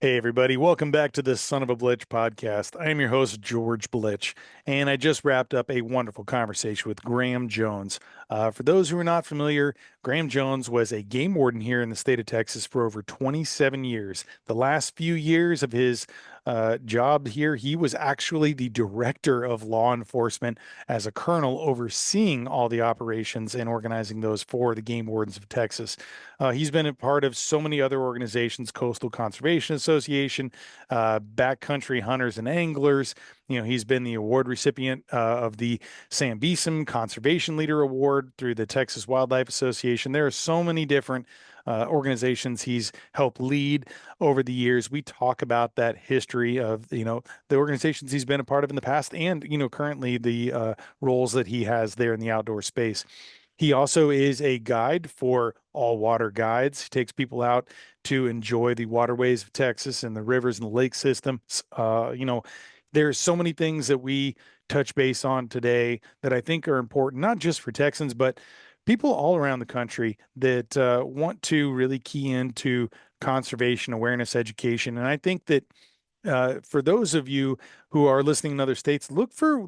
Hey, everybody. Welcome back to the Son of a Blitch podcast. I am your host, George Blitch, and I just wrapped up a wonderful conversation with Grahame Jones. For those who are not familiar, Grahame Jones was a game warden here in the state of Texas for over 27 years. The last few years of his job here, he was actually the director of law enforcement as a colonel, overseeing all the operations and organizing those for the game wardens of Texas. He's been a part of so many other organizations, Coastal Conservation Association, Backcountry Hunters and Anglers. He's been the award recipient of the Sam Beeson Conservation Leader Award through the Texas Wildlife Association. There are so many different organizations he's helped lead over the years. We talk about that history of, the organizations he's been a part of in the past and, currently the roles that he has there in the outdoor space. He also is a guide for all water guides. He takes people out to enjoy the waterways of Texas and the rivers and the lake systems. There's so many things that we touch base on today that I think are important, not just for Texans, but people all around the country that want to really key into conservation awareness education. And I think that for those of you who are listening in other states, look for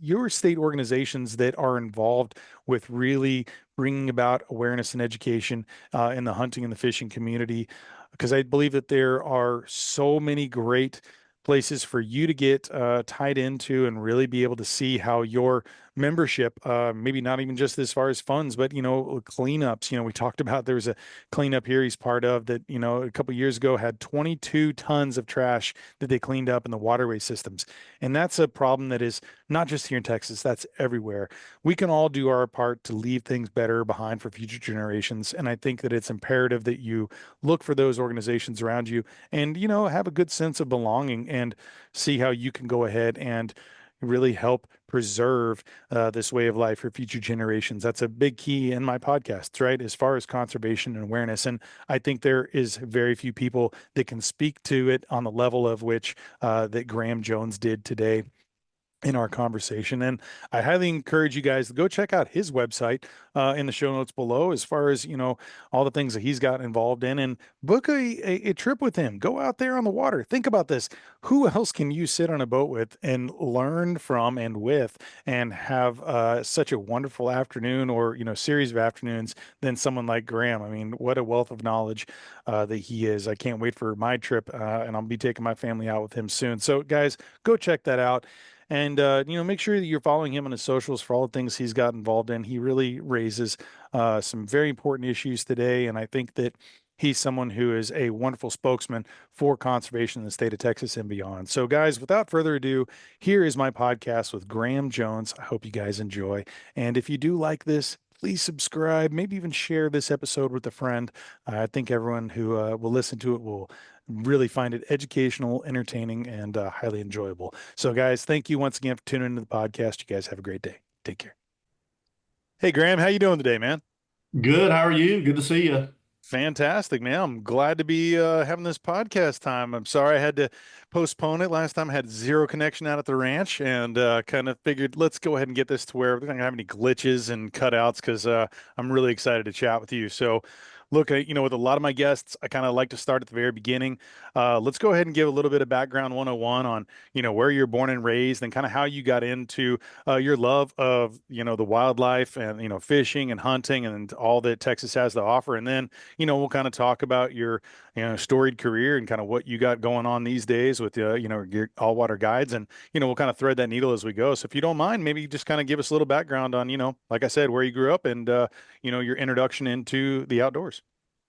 your state organizations that are involved with really bringing about awareness and education in the hunting and the fishing community, because I believe that there are so many great places for you to get tied into and really be able to see how your membership, maybe not even just as far as funds, but cleanups. We talked about there was a cleanup here he's part of that, a couple of years ago had 22 tons of trash that they cleaned up in the waterway systems. And that's a problem that is not just here in Texas, that's everywhere. We can all do our part to leave things better behind for future generations. And I think that it's imperative that you look for those organizations around you and, have a good sense of belonging and see how you can go ahead and really help preserve this way of life for future generations. That's a big key in my podcasts, right? As far as conservation and awareness. And I think there is very few people that can speak to it on the level of which that Grahame Jones did today in our conversation. And I highly encourage you guys to go check out his website in the show notes below, as far as, all the things that he's got involved in, and book a trip with him. Go out there on the water. Think about this. Who else can you sit on a boat with and learn from and with and have such a wonderful afternoon or, series of afternoons than someone like Grahame? I mean, what a wealth of knowledge that he is. I can't wait for my trip and I'll be taking my family out with him soon. So guys, go check that out. And make sure that you're following him on his socials for all the things he's got involved in. He really raises some very important issues today, and I think that he's someone who is a wonderful spokesman for conservation in the state of Texas and beyond. So, guys, without further ado, here is my podcast with Grahame Jones. I hope you guys enjoy. And if you do like this, please subscribe, maybe even share this episode with a friend. I think everyone who will listen to it will really find it educational, entertaining, and highly enjoyable. So, guys, thank you once again for tuning into the podcast. You guys have a great day. Take care. Hey, Grahame, how you doing today, man? Good. How are you? Good to see you. Fantastic, man. I'm glad to be having this podcast time. I'm sorry I had to postpone it. Last time I had zero connection out at the ranch and kind of figured let's go ahead and get this to where we don't have any glitches and cutouts because I'm really excited to chat with you. So, look, with a lot of my guests, I kind of like to start at the very beginning. Let's go ahead and give a little bit of background 101 on, where you're born and raised and kind of how you got into your love of, the wildlife and, fishing and hunting and all that Texas has to offer. And then, we'll kind of talk about your, storied career and kind of what you got going on these days with, your all water guides. And, we'll kind of thread that needle as we go. So if you don't mind, maybe just kind of give us a little background on, like I said, where you grew up and, your introduction into the outdoors.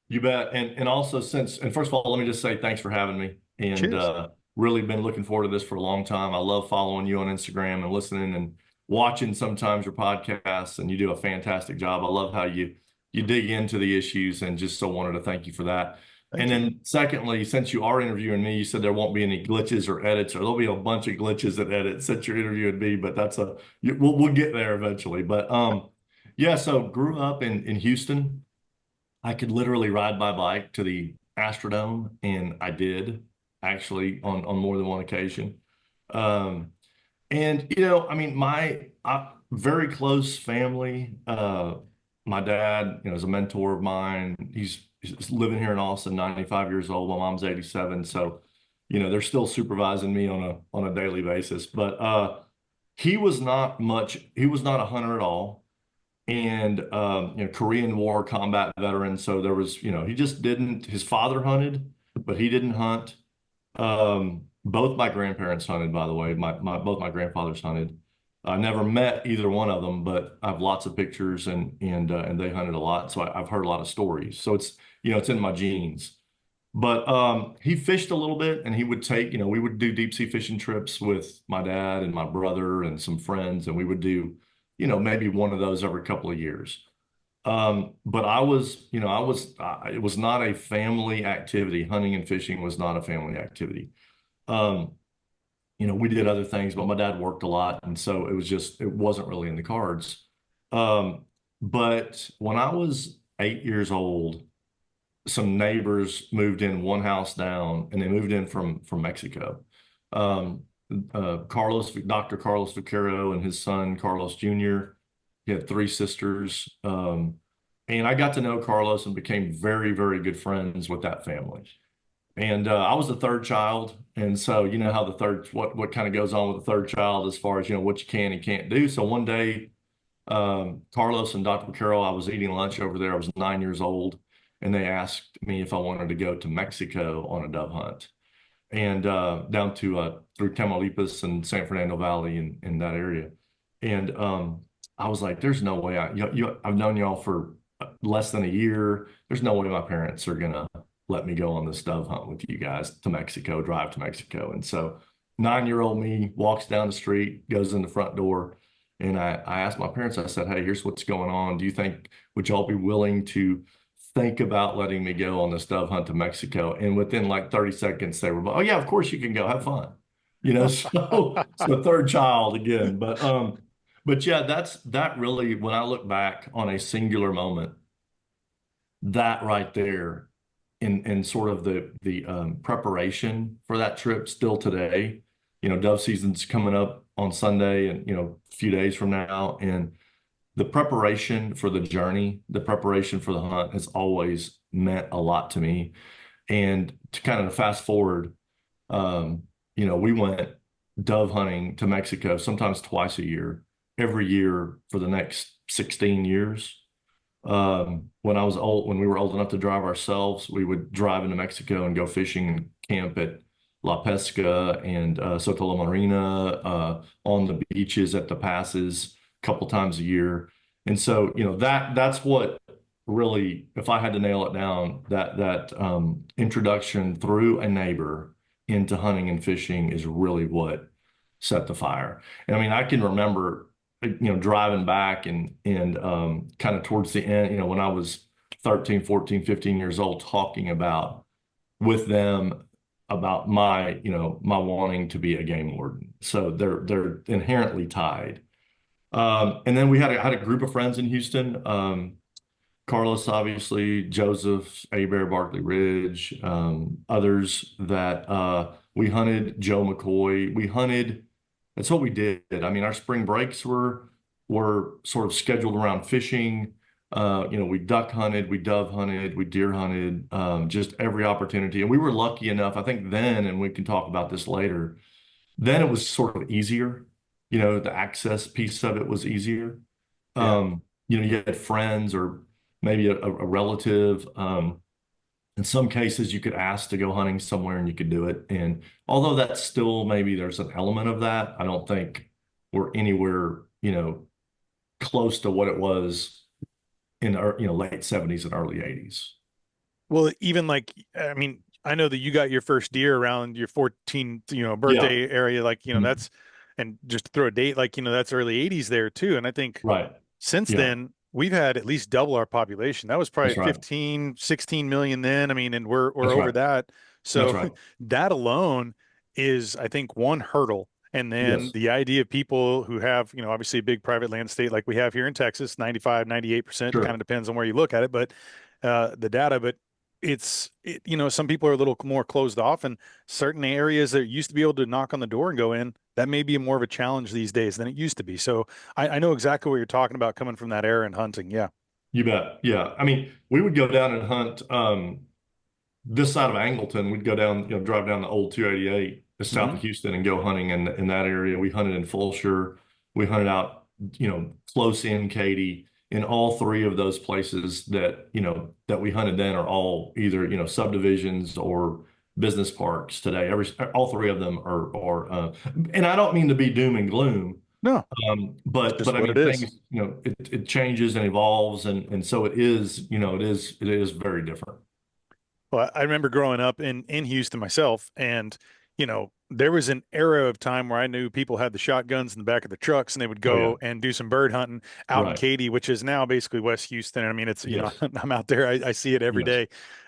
You bet. And also and first of all, let me just say thanks for having me. And Cheers. really been looking forward to this for a long time. I love following you on Instagram and listening and watching sometimes your podcasts, and you do a fantastic job. I love how you dig into the issues, and just so wanted to thank you for that. And Thank you. then secondly, since you are interviewing me, you said there won't be any glitches or edits, or there'll be a bunch of glitches and edits since you're interviewing me, but we'll get there eventually. But yeah, so grew up in Houston. I could literally ride my bike to the Astrodome, and I did actually on more than one occasion. Um, and I mean, very close family. My dad, is a mentor of mine. He's living here in Austin, 95 years old. My mom's 87. So they're still supervising me on a daily basis. But he was not a hunter at all. And Korean War combat veteran. So there was, he just didn't, his father hunted, but he didn't hunt. Both my grandparents hunted, by the way. Both my grandfathers hunted. I never met either one of them, but I have lots of pictures and they hunted a lot. So I've heard a lot of stories. So it's in my genes. But he fished a little bit and he would take, we would do deep sea fishing trips with my dad and my brother and some friends, and we would do, maybe one of those every couple of years. But it was not a family activity. Hunting and fishing was not a family activity. Um, we did other things, but my dad worked a lot. And so it wasn't really in the cards. Um, but when I was 8 years old, some neighbors moved in one house down, and they moved in from Mexico. Um, Dr. Carlos Vaquero and his son, Carlos Jr. He had three sisters. And I got to know Carlos and became very, very good friends with that family. And I was the third child. And so, you know how what kind of goes on with the third child as far as, what you can and can't do. So one day, Carlos and Dr. Vaquero, I was eating lunch over there. I was 9 years old, and they asked me if I wanted to go to Mexico on a dove hunt and down to through Tamaulipas and San Fernando Valley in that area. And I was like, "There's no way I've known y'all for less than a year. There's no way my parents are gonna let me go on this dove hunt with you guys to Mexico, drive to Mexico." And so, 9-year-old me walks down the street, goes in the front door, and I asked my parents. I said, "Hey, here's what's going on. Would y'all be willing to think about letting me go on this dove hunt to Mexico?" And within like 30 seconds, they were like, "Oh yeah, of course you can go. Have fun." So third child again. But yeah, that really, when I look back on a singular moment, that right there in sort of the preparation for that trip still today, dove season's coming up on Sunday and a few days from now. And the preparation for the journey, the preparation for the hunt has always meant a lot to me. And to kind of fast forward, we went dove hunting to Mexico sometimes twice a year, every year for the next 16 years. When we were old enough to drive ourselves, we would drive into Mexico and go fishing and camp at La Pesca and Soto La Marina, on the beaches at the passes a couple times a year. And so, that's what really, if I had to nail it down, that introduction through a neighbor into hunting and fishing is really what set the fire. And I mean, I can remember, driving back and kind of towards the end, when I was 13, 14, 15 years old, talking about with them about my wanting to be a game warden. So they're inherently tied. And then I had a group of friends in Houston. Carlos, obviously, Joseph, Bear, Barkley Ridge, others that we hunted, Joe McCoy. We hunted. That's what we did. I mean, our spring breaks were sort of scheduled around fishing. We duck hunted, we dove hunted, we deer hunted, just every opportunity. And we were lucky enough, I think then, and we can talk about this later, then it was sort of easier. The access piece of it was easier. Yeah. You had friends or maybe a relative. In some cases, you could ask to go hunting somewhere and you could do it. And although that's still maybe there's an element of that, I don't think we're anywhere, close to what it was in our, late 70s and early 80s. Well, even like, I mean, I know that you got your first deer around your 14th, Yeah. birthday area. Like, Mhm. that's, and just to throw a date, like, that's early 80s there too. And I think Right. since Yeah. then, we've had at least double our population. That was probably That's right. 15, 16 million then. I mean, and we're That's over right. that. That's So right. that alone is, I think, one hurdle. And then Yes. the idea of people who have, obviously a big private land state like we have here in Texas, 95, 98%, kind of Sure. depends on where you look at it, but the data, but some people are a little more closed off, and certain areas that used to be able to knock on the door and go in, that may be more of a challenge these days than it used to be. So I know exactly what you're talking about coming from that era in hunting. Yeah. You bet. Yeah. I mean, we would go down and hunt. this side of Angleton, we'd go down, drive down the old 288 south Hmm. of Houston and go hunting in that area. We hunted in Fulshear. We hunted out, close in Katy. In all three of those places that we hunted then are all either, subdivisions or business parks today. All three of them and I don't mean to be doom and gloom, No, it's but just I what it mean is. things, it changes and evolves, and so it is, it is very different. Well, I remember growing up in Houston myself, and there was an era of time where I knew people had the shotguns in the back of the trucks, and they would Oh yeah, go and do some bird hunting out in right. Katy, which is now basically West Houston. I mean, it's Yes, I'm out there, I see it every yes. day,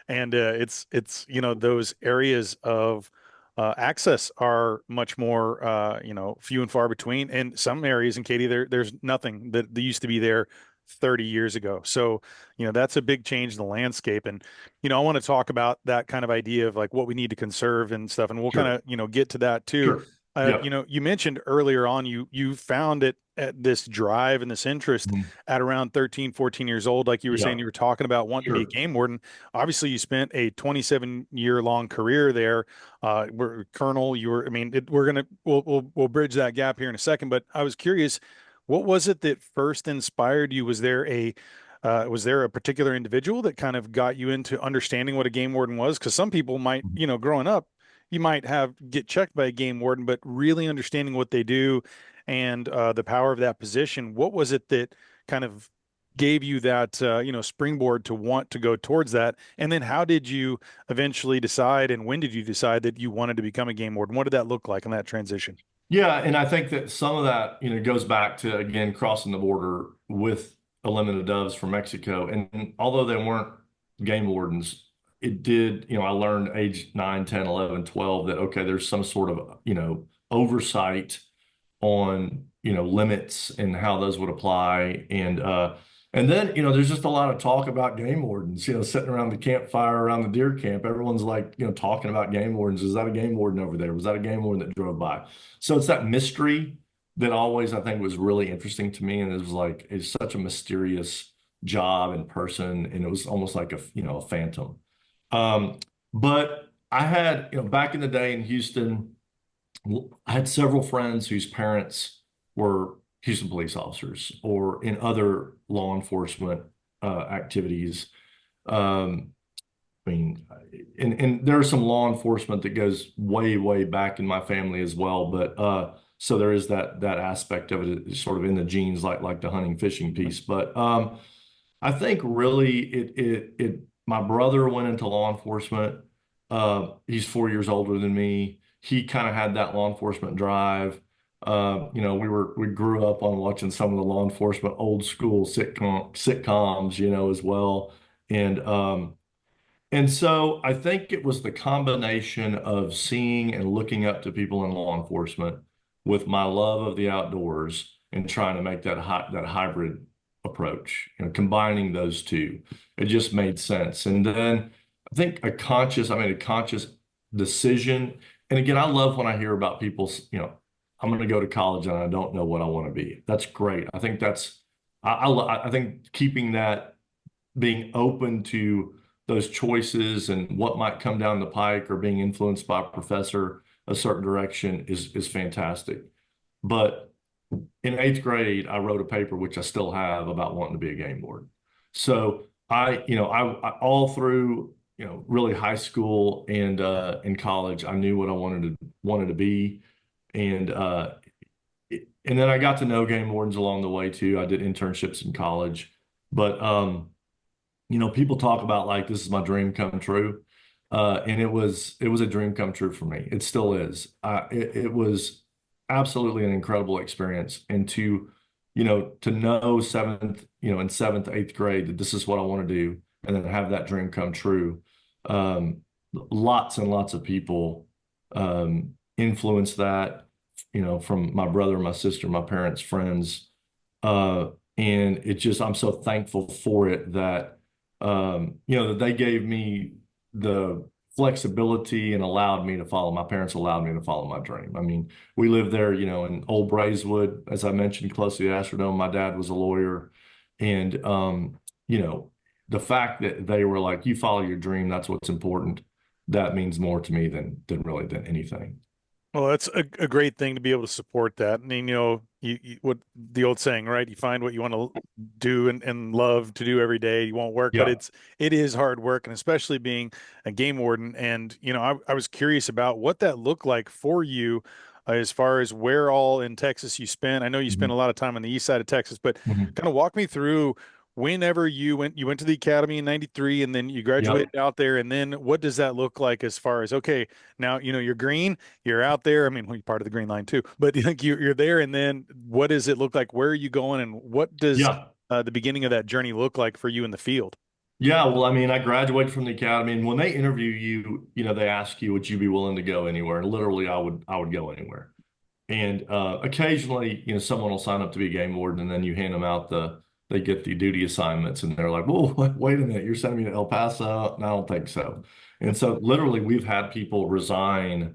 and it's those areas of access are much more few and far between. And some areas in Katy, there's nothing that used to be there 30 years ago. So that's a big change in the landscape. And I want to talk about that kind of idea of like what we need to conserve and stuff, and we'll kind Sure, of get to that too. sure. Yep. You mentioned earlier on you found it at this drive and this interest Mhm. at around 13, 14 years old, like you were saying Yeah, you were talking about wanting to be a sure. game warden. Obviously, you spent a 27-year long career there. Were Colonel, you were. I mean, we'll bridge that gap here in a second, but I was curious, what was it that first inspired you? Was there a particular individual that kind of got you into understanding what a game warden was? Because some people might, Mhm. growing up, you might have get checked by a game warden, but really understanding what they do and the power of that position. What was it that kind of gave you that springboard to want to go towards that? And then how did you eventually decide, and when did you decide that you wanted to become a game warden? What did that look like in that transition? Yeah, and I think that some of that, goes back to again crossing the border with a limit of doves from Mexico. And although they weren't game wardens, it did, I learned age 9, 10, 11, 12 that okay, there's some sort of, oversight on limits and how those would apply, and then there's just a lot of talk about game wardens, sitting around the campfire around the deer camp, everyone's like talking about game wardens. Is that a game warden over there? Was that a game warden that drove by? So it's that mystery that always I think was really interesting to me, and it was like it's such a mysterious job and person, and it was almost like a phantom. um but I had, back in the day in Houston, I had several friends whose parents were Houston police officers or in other law enforcement activities. Um, I mean, and there's some law enforcement that goes way, way back in my family as well. But so there is that aspect of it, sort of in the genes, like the hunting, fishing piece. But I think really my brother went into law enforcement. He's 4 years older than me. He kind of had that law enforcement drive. We grew up on watching some of the law enforcement old school sitcoms, as well. And and so I think it was the combination of seeing and looking up to people in law enforcement with my love of the outdoors and trying to make that hybrid approach, combining those two. It just made sense. And then I think I made a conscious decision. And again, I love when I hear about people's, I'm going to go to college and I don't know what I want to be. That's great. I think I think keeping that, being open to those choices and what might come down the pike or being influenced by a professor a certain direction is fantastic. But in eighth grade, I wrote a paper, which I still have, about wanting to be a game warden. So I all through, really high school and in college, I knew what I wanted to be. And and then I got to know game wardens along the way too. I did internships in college. But people talk about like this is my dream come true. And it was a dream come true for me. It still is. It was absolutely an incredible experience. And to know in seventh, eighth grade that this is what I want to do, and then have that dream come true. Um, Lots and lots of people influence that, from my brother, my sister, my parents, friends. Uh, and I'm so thankful for it that they gave me the flexibility and my parents allowed me to follow my dream. I mean, we lived there, in Old Braeswood, as I mentioned, close to the Astrodome. My dad was a lawyer. And, you know, the fact that they were like, you follow your dream, that's what's important. that means more to me than anything. Well, that's a great thing to be able to support that. I mean, what the old saying, right? You find what you want to do and love to do every day. You won't work, but Yeah. it is hard work, and especially being a game warden. And I was curious about what that looked like for you, as far as where all in Texas you spent. I know you spent Mhm. a lot of time on the east side of Texas, but Mhm. kind of walk me through whenever you went to the academy in 93 and then you Yep. graduated out there, and then what does that look like as far as, okay, now you're green, you're out there. I mean, well, you're part of the green line too, but like you're there, and then what does it look like? Where are you going, and what does Yeah. the beginning of that journey look like for you in the field? Yeah, well, I mean, I graduated from the academy, and when they interview you, they ask you, would you be willing to go anywhere? And literally, I would go anywhere. And occasionally, someone will sign up to be a game warden, and then you hand them out they get the duty assignments, and they're like, "Whoa, wait a minute, you're sending me to El Paso?" And I don't think so. And so, literally, we've had people resign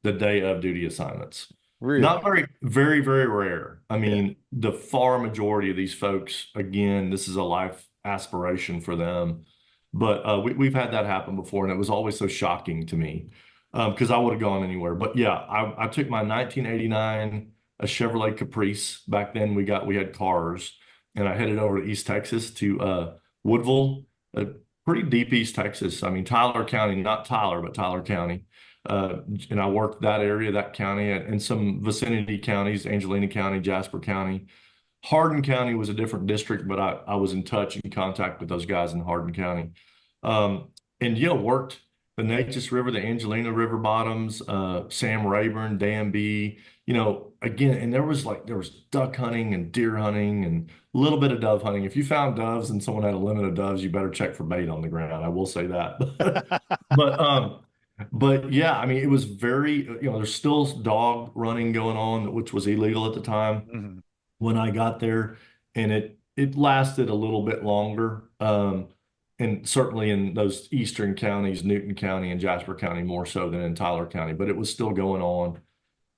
the day of duty assignments. Not Really? very, very, very rare. I Yeah. mean, the far majority of these folks, again, this is a life aspiration for them. But we've had that happen before, and it was always so shocking to me because I would have gone anywhere. But yeah, I took my 1989 a Chevrolet Caprice. Back then we had cars, and I headed over to East Texas to Woodville, pretty deep East Texas. I mean Tyler County, not Tyler, but Tyler County. And I worked that area, that county, and some vicinity counties, Angelina County, Jasper County. Hardin County was a different district, but I was in touch and contact with those guys in Hardin County. Um, and worked the Neches River, the Angelina River bottoms, Sam Rayburn, Danby, again, and there was duck hunting and deer hunting and a little bit of dove hunting. If you found doves and someone had a limit of doves, you better check for bait on the ground. I will say that. But but yeah, I mean, it was very, there's still dog running going on, which was illegal at the time Mhm. when I got there, and it lasted a little bit longer. And certainly in those eastern counties, Newton County and Jasper County, more so than in Tyler County, but it was still going on.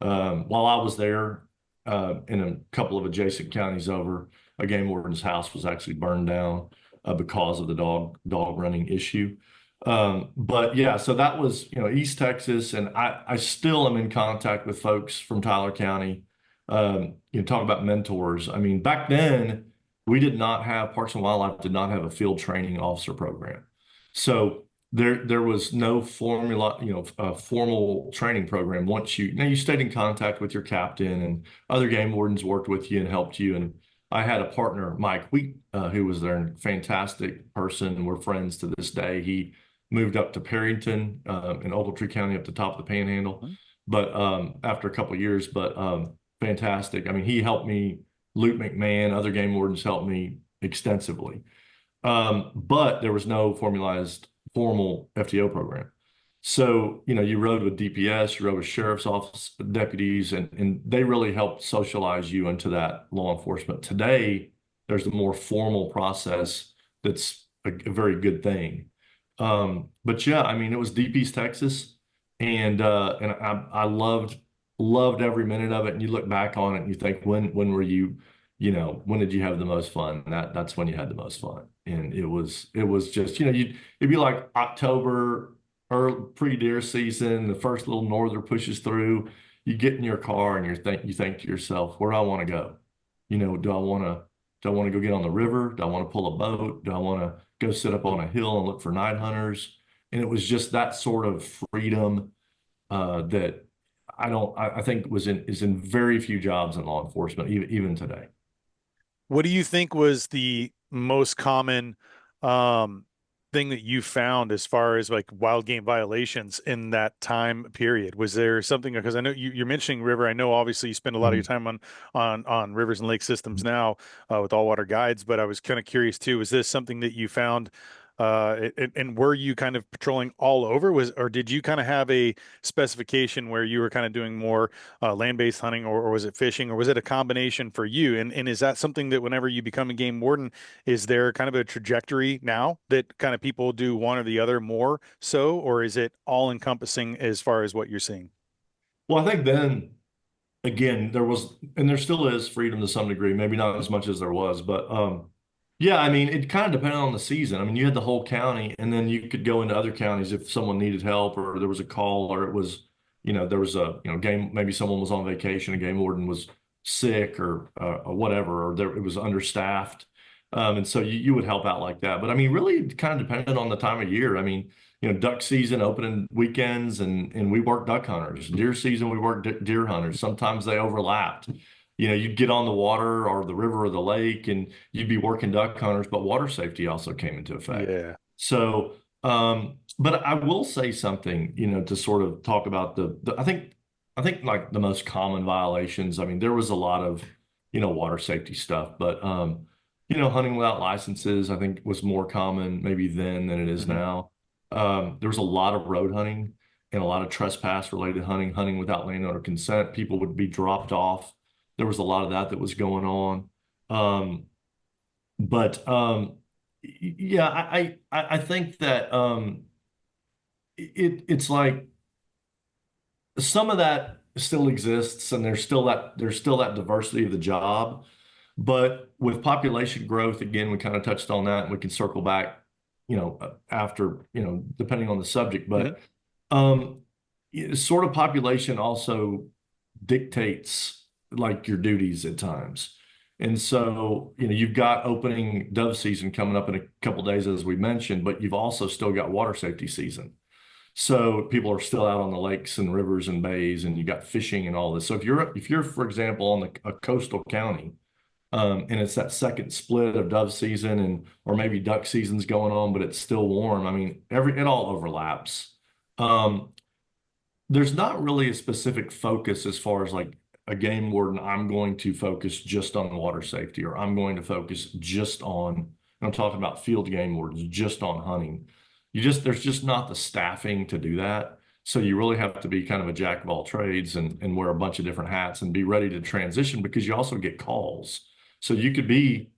While I was there, in a couple of adjacent counties over, a game warden's house was actually burned down because of the dog running issue. But yeah, so that was, East Texas, and I still am in contact with folks from Tyler County. Talk about mentors. I mean, back then we did not have Parks and Wildlife did not have a field training officer program. So there was no formula, a formal training program. Once you stayed in contact with your captain, and other game wardens worked with you and helped you. And I had a partner, Mike Wheat, who was there, and fantastic person. We're friends to this day. He moved up to Perryton, in Ogletree County, up the top of the Panhandle. But after a couple of years, but fantastic. I mean, he helped me. Luke McMahon, other game wardens helped me extensively. But there was no formalized formal FTO program. So, you rode with DPS, you rode with sheriff's office deputies, and they really helped socialize you into that law enforcement. Today, there's a more formal process that's a very good thing. But yeah, I mean, it was Deep East Texas, and I loved every minute of it. And you look back on it and you think, when were you, when did you have the most fun? And that's when you had the most fun. And it was just, it'd be like October or pre-deer season, the first little norther pushes through. You get in your car and you think to yourself, where do I want to go? Do I want to go get on the river? Do I want to pull a boat? Do I want to go sit up on a hill and look for night hunters? And it was just that sort of freedom that I think is in very few jobs in law enforcement, even today. What do you think was the most common um, thing that you found as far as like wild game violations in that time period? Was there something, because I know you're mentioning river. I know obviously you spend a lot of your Mhm. time on rivers and lake systems now with all water guides, but I was kind of curious too. Was this something that you found? And were you kind of patrolling all over? Or did you kind of have a specification where you were kind of doing more land-based hunting, or was it fishing, or was it a combination for you? And is that something that whenever you become a game warden, is there kind of a trajectory now that kind of people do one or the other more so, or is it all encompassing as far as what you're seeing? Well, I think then again there was, and there still is freedom to some degree, maybe not as much as there was, but Yeah, I mean, it kind of depended on the season. I mean, you had the whole county, and then you could go into other counties if someone needed help or there was a call or it was, there was a, game, maybe someone was on vacation, a game warden was sick or whatever, or it was understaffed. And so you would help out like that. But I mean, really, it kind of depended on the time of year. I mean, duck season opening weekends and we worked duck hunters. Deer season, we worked deer hunters. Sometimes they overlapped. You'd get on the water or the river or the lake and you'd be working duck hunters, but water safety also came into effect. Yeah. So, but I will say something, to sort of talk about I think like the most common violations. I mean, there was a lot of, water safety stuff, but, hunting without licenses, I think was more common maybe then than it is Hmm. now. There was a lot of road hunting and a lot of trespass related hunting, hunting without landowner consent. People would be dropped off. There was a lot of that was going on. Um, but yeah, I think that it's like some of that still exists, and there's still that diversity of the job. But with population growth, again, we kind of touched on that, and we can circle back, after, depending on the subject. Hmm. But sort of population also dictates like your duties at times. And so, you've got opening dove season coming up in a couple days, as we mentioned, but you've also still got water safety season. So people are still out on the lakes and rivers and bays, and you got fishing and all this. So if you're, for example, on a coastal county, and it's that second split of dove season and or maybe duck season's going on, but it's still warm. I mean, it all overlaps. Um, there's not really a specific focus as far as like a game warden. I'm going to focus just on water safety, or I'm going to focus just on, and I'm talking about field game wardens, just on hunting. There's just not the staffing to do that. So you really have to be kind of a jack of all trades and wear a bunch of different hats and be ready to transition because you also get calls. So you could be,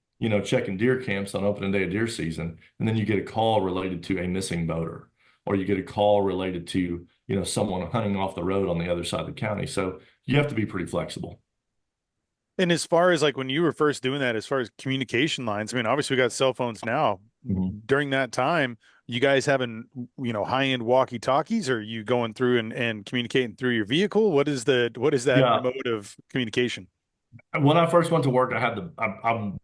checking deer camps on opening day of deer season, and then you get a call related to a missing boater, or you get a call related to, someone hunting off the road on the other side of the county. So you have to be pretty flexible. And as far as like when you were first doing that, as far as communication lines, I mean, obviously we got cell phones now. Mhm. During that time, you guys having, high-end walkie-talkies, or are you going through and communicating through your vehicle? What is that Yeah. mode of communication? When I first went to work, I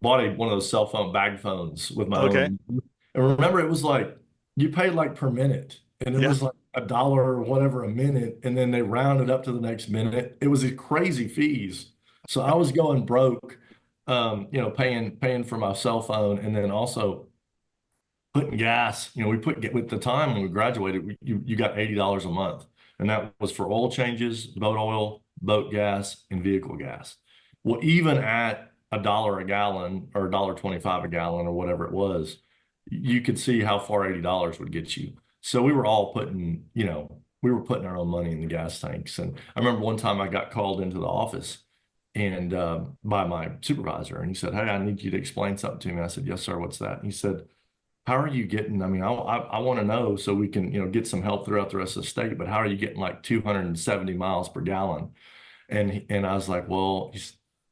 bought one of those cell phone bag phones with my Okay. own. And remember, it was like you paid like per minute, and it Yeah. was like $1 or whatever a minute, and then they rounded up to the next minute. It was a crazy fees. So I was going broke, paying for my cell phone, and then also putting gas. We put with the time when we graduated, you got $80 a month, and that was for oil changes, boat oil, boat gas, and vehicle gas. Well, even at $1 a gallon or $1.25 a gallon or whatever it was, you could see how far $80 would get you. So we were all we were putting our own money in the gas tanks. And I remember one time I got called into the office and by my supervisor, and he said, "Hey, I need you to explain something to me." I said, "Yes, sir. What's that?" And he said, "How are you getting? I mean, I want to know so we can, get some help throughout the rest of the state. But how are you getting like 270 miles per gallon?" And I was like, "Well,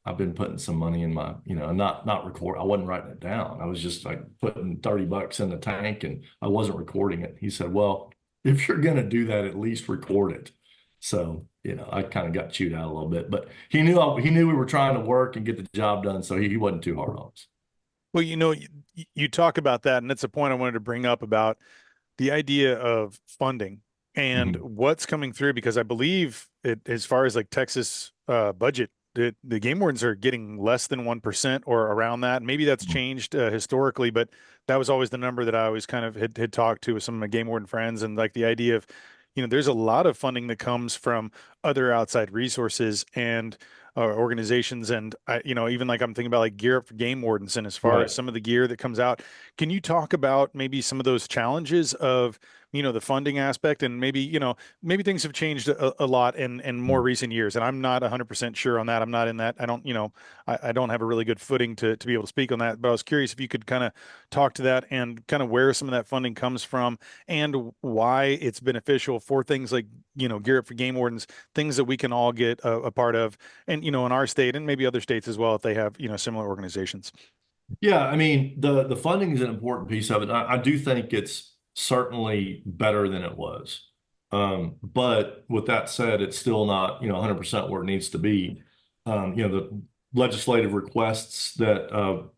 I've been putting some money in my, not record. I wasn't writing it down. I was just like putting $30 in the tank, and I wasn't recording it." He said, "Well, if you're gonna do that, at least record it." So, I kind of got chewed out a little bit, but he knew we were trying to work and get the job done, so he wasn't too hard on us. Well, you talk about that, and it's a point I wanted to bring up about the idea of funding and Mhm. what's coming through, because I believe as far as like Texas budget, the game wardens are getting less than 1% or around that. Maybe that's changed historically, but that was always the number that I always kind of had talked to with some of my game warden friends, and like the idea of, there's a lot of funding that comes from other outside resources and organizations, and even like I'm thinking about like Gear Up for Game Wardens, and as far as Right. some of the gear that comes out, can you talk about maybe some of those challenges of, the funding aspect, and maybe things have changed a lot in more recent years, and I'm not 100% sure on that. I'm not in that. I don't, I don't have a really good footing to be able to speak on that, but I was curious if you could kind of talk to that and kind of where some of that funding comes from and why it's beneficial for things like, Gear Up for Game Wardens, things that we can all get a part of, and, in our state and maybe other states as well, if they have, similar organizations. Yeah, I mean, the funding is an important piece of it. I do think it's certainly better than it was. But with that said, it's still not, 100% where it needs to be. The legislative requests that,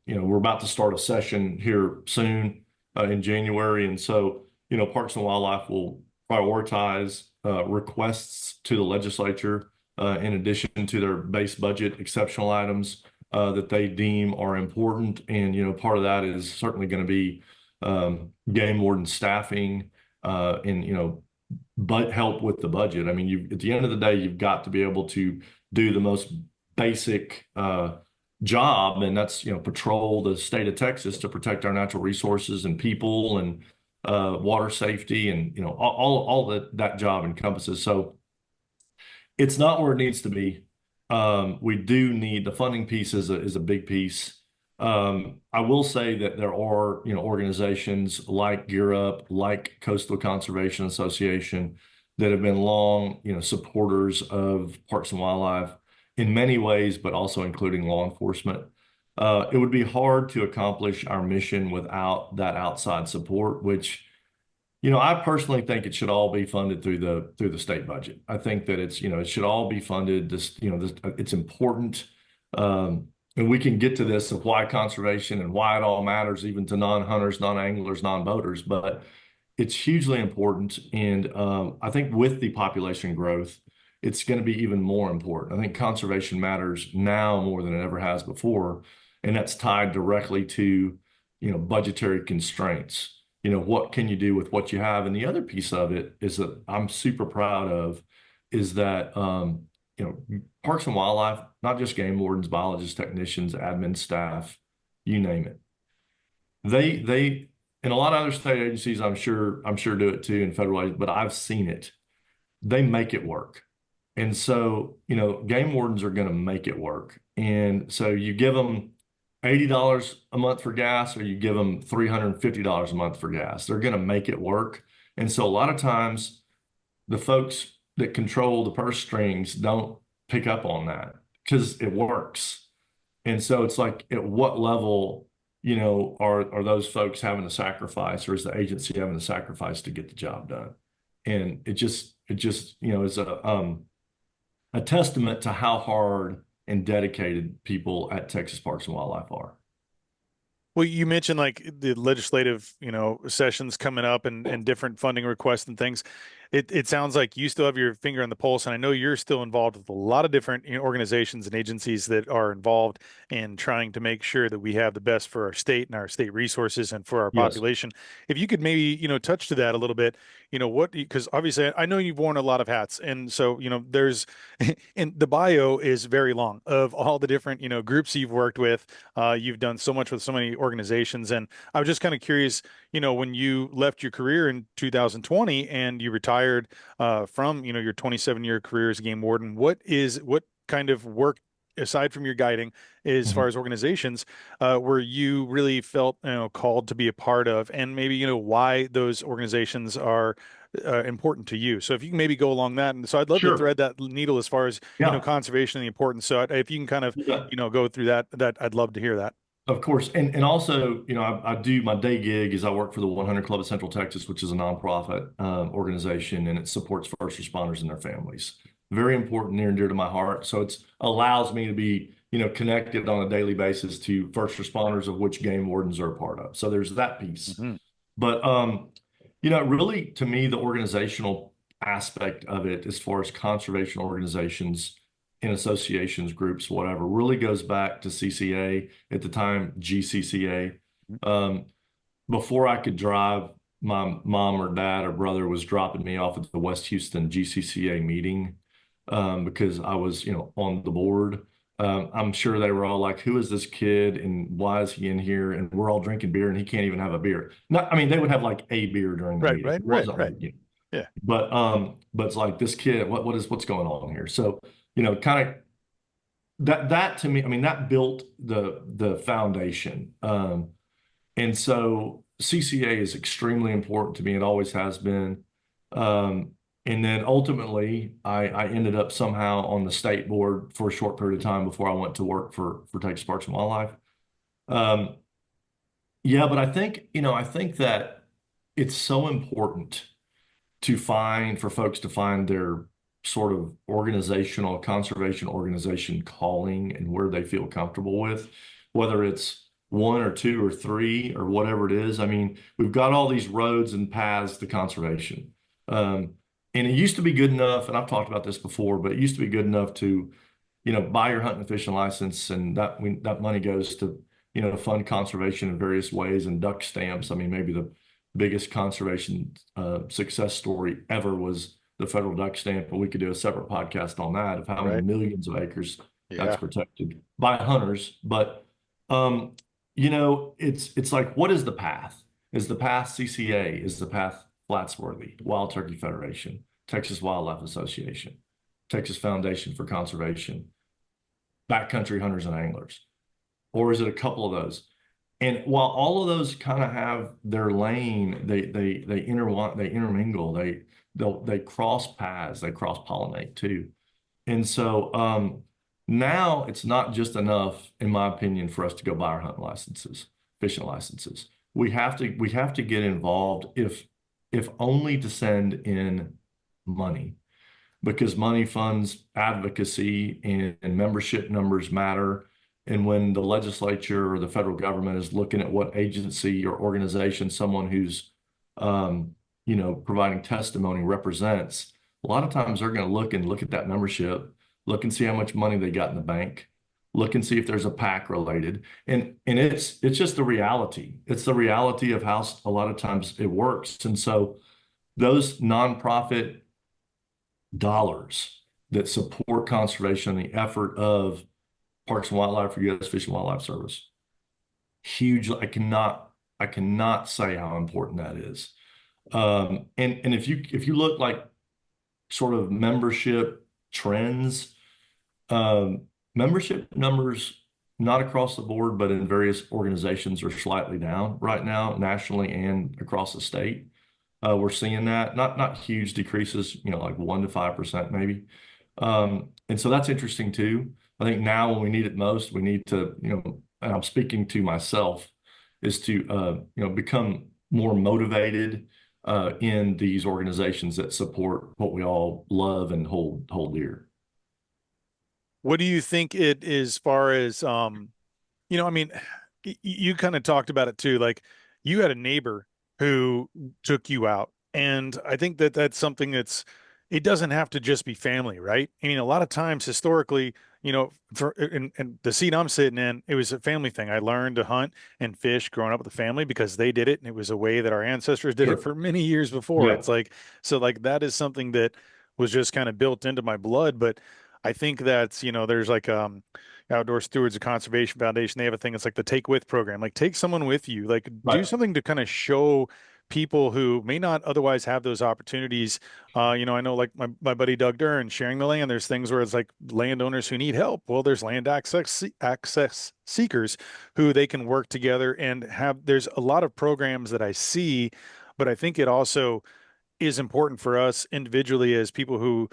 we're about to start a session here soon, in January. And so, Parks and Wildlife will prioritize, requests to the legislature, in addition to their base budget exceptional items that they deem are important. And, part of that is certainly going to be game warden staffing and, but help with the budget. I mean, at the end of the day, you've got to be able to do the most basic job, and that's, patrol the state of Texas to protect our natural resources and people and water safety and, all that job encompasses. So it's not where it needs to be. We do need the funding piece is a big piece. I will say that there are, organizations like Gear Up, like Coastal Conservation Association that have been long, supporters of Parks and Wildlife in many ways, but also including law enforcement. It would be hard to accomplish our mission without that outside support, which I personally think it should all be funded through the state budget. I think that it should all be funded. It's important. And we can get to this of why conservation and why it all matters, even to non-hunters, non-anglers, non-boaters, but it's hugely important. And I think with the population growth, it's going to be even more important. I think conservation matters now more than it ever has before. And that's tied directly to, budgetary constraints. What can you do with what you have? And the other piece of it is that I'm super proud of is that, Parks and Wildlife, not just game wardens, biologists, technicians, admin staff, you name it. They and a lot of other state agencies, I'm sure do it too, in federal agencies, but I've seen it. They make it work. And so, game wardens are going to make it work. And so you give them $80 a month for gas, or you give them $350 a month for gas. They're going to make it work. And so a lot of times the folks that control the purse strings don't pick up on that because it works. And so it's like, at what level, are those folks having to sacrifice, or is the agency having to sacrifice to get the job done? And it just, is a testament to how hard and dedicated people at Texas Parks and Wildlife are. Well, you mentioned like the legislative, sessions coming up and different funding requests and things. It sounds like you still have your finger on the pulse, and I know you're still involved with a lot of different, organizations and agencies that are involved in trying to make sure that we have the best for our state and our state resources and for our Yes. population. If you could maybe, touch to that a little bit, because obviously I know you've worn a lot of hats, and so, there's, and the bio is very long of all the different, groups you've worked with. You've done so much with so many organizations, and I was just kind of curious, when you left your career in 2020 and you retired from, your 27-year career as a game warden, what kind of work aside from your guiding, as far Mhm. as organizations, where you really felt, called to be a part of, and maybe, why those organizations are important to you. So if you can maybe go along that, and so I'd love to Sure. thread that needle as far as, Yeah. conservation and the importance. So if you can kind of, Yeah. go through that I'd love to hear that. Of course. And also, I do my day gig is I work for the 100 Club of Central Texas, which is a nonprofit organization, and it supports first responders and their families. Very important, near and dear to my heart. So it's allows me to be, connected on a daily basis to first responders, of which game wardens are a part of. So there's that piece. Hmm. But really, to me, the organizational aspect of it, as far as conservation organizations and associations, groups, whatever, really goes back to CCA, at the time GCCA. Um, Before I could drive, my mom or dad or brother was dropping me off at the West Houston GCCA meeting, because I was, on the board. I'm sure they were all like, "Who is this kid, and why is he in here?" And we're all drinking beer, and he can't even have a beer. Not, I mean, they would have like a beer during the Right, meeting. right, It right, wasn't right. like, Yeah. but it's like, this kid, what's going on here? So, kind of that to me, I mean, that built the foundation. And so CCA is extremely important to me. It always has been. And then ultimately, I ended up somehow on the state board for a short period of time before I went to work for Texas Parks and Wildlife. Yeah, but I think that it's so important for folks to find their sort of organizational conservation organization calling and where they feel comfortable with, whether it's one or two or three or whatever it is. I mean, we've got all these roads and paths to conservation. Um, and it used to be good enough, and I've talked about this before, but it used to be good enough to, buy your hunting and fishing license, and that money goes to, fund conservation in various ways and duck stamps. I mean, maybe the biggest conservation success story ever was the federal duck stamp, but we could do a separate podcast on that of how many Right. millions of acres that's Yeah. protected by hunters. But it's like, what is the path? Is the path CCA? Is the path Flatsworthy, Wild Turkey Federation, Texas Wildlife Association, Texas Foundation for Conservation, Backcountry Hunters and Anglers? Or is it a couple of those? And while all of those kind of have their lane, they intermingle, they cross paths, they cross pollinate too. And so now it's not just enough, in my opinion, for us to go buy our hunting licenses, fishing licenses. We have to get involved, if only to send in money, because money funds advocacy, and membership numbers matter. And when the legislature or the federal government is looking at what agency or organization someone who's, providing testimony represents, a lot of times they're going to look at that membership, look and see how much money they got in the bank, look and see if there's a PAC related. And it's just the reality. It's the reality of how a lot of times it works. And so those nonprofit dollars that support conservation, the effort of Parks and Wildlife or U.S. Fish and Wildlife Service, huge. I cannot say how important that is. And if you look like sort of membership trends, um, membership numbers, not across the board, but in various organizations, are slightly down right now, nationally and across the state. We're seeing that, not huge decreases, like 1 to 5% maybe. And so that's interesting too. I think now when we need it most, we need to, and I'm speaking to myself, is to become more motivated in these organizations that support what we all love and hold dear. What do you think it is, as far as I mean, you kind of talked about it too. Like, you had a neighbor who took you out, and I think that that's something it doesn't have to just be family, right? I mean, a lot of times historically, in the seat I'm sitting in, it was a family thing. I learned to hunt and fish growing up with the family because they did it, and it was a way that our ancestors did it Sure. for many years before. Yeah. It's like, so like that is something that was just kind of built into my blood. But I think that's, there's like Outdoor Stewards of Conservation Foundation. They have a thing. It's like the Take With program. Like, take someone with you. Like, do Right. something to kind of show people who may not otherwise have those opportunities. I know, like my buddy Doug Dern sharing the land. There's things where it's like landowners who need help. Well, there's land access seekers who they can work together and have. There's a lot of programs that I see, but I think it also is important for us individually as people who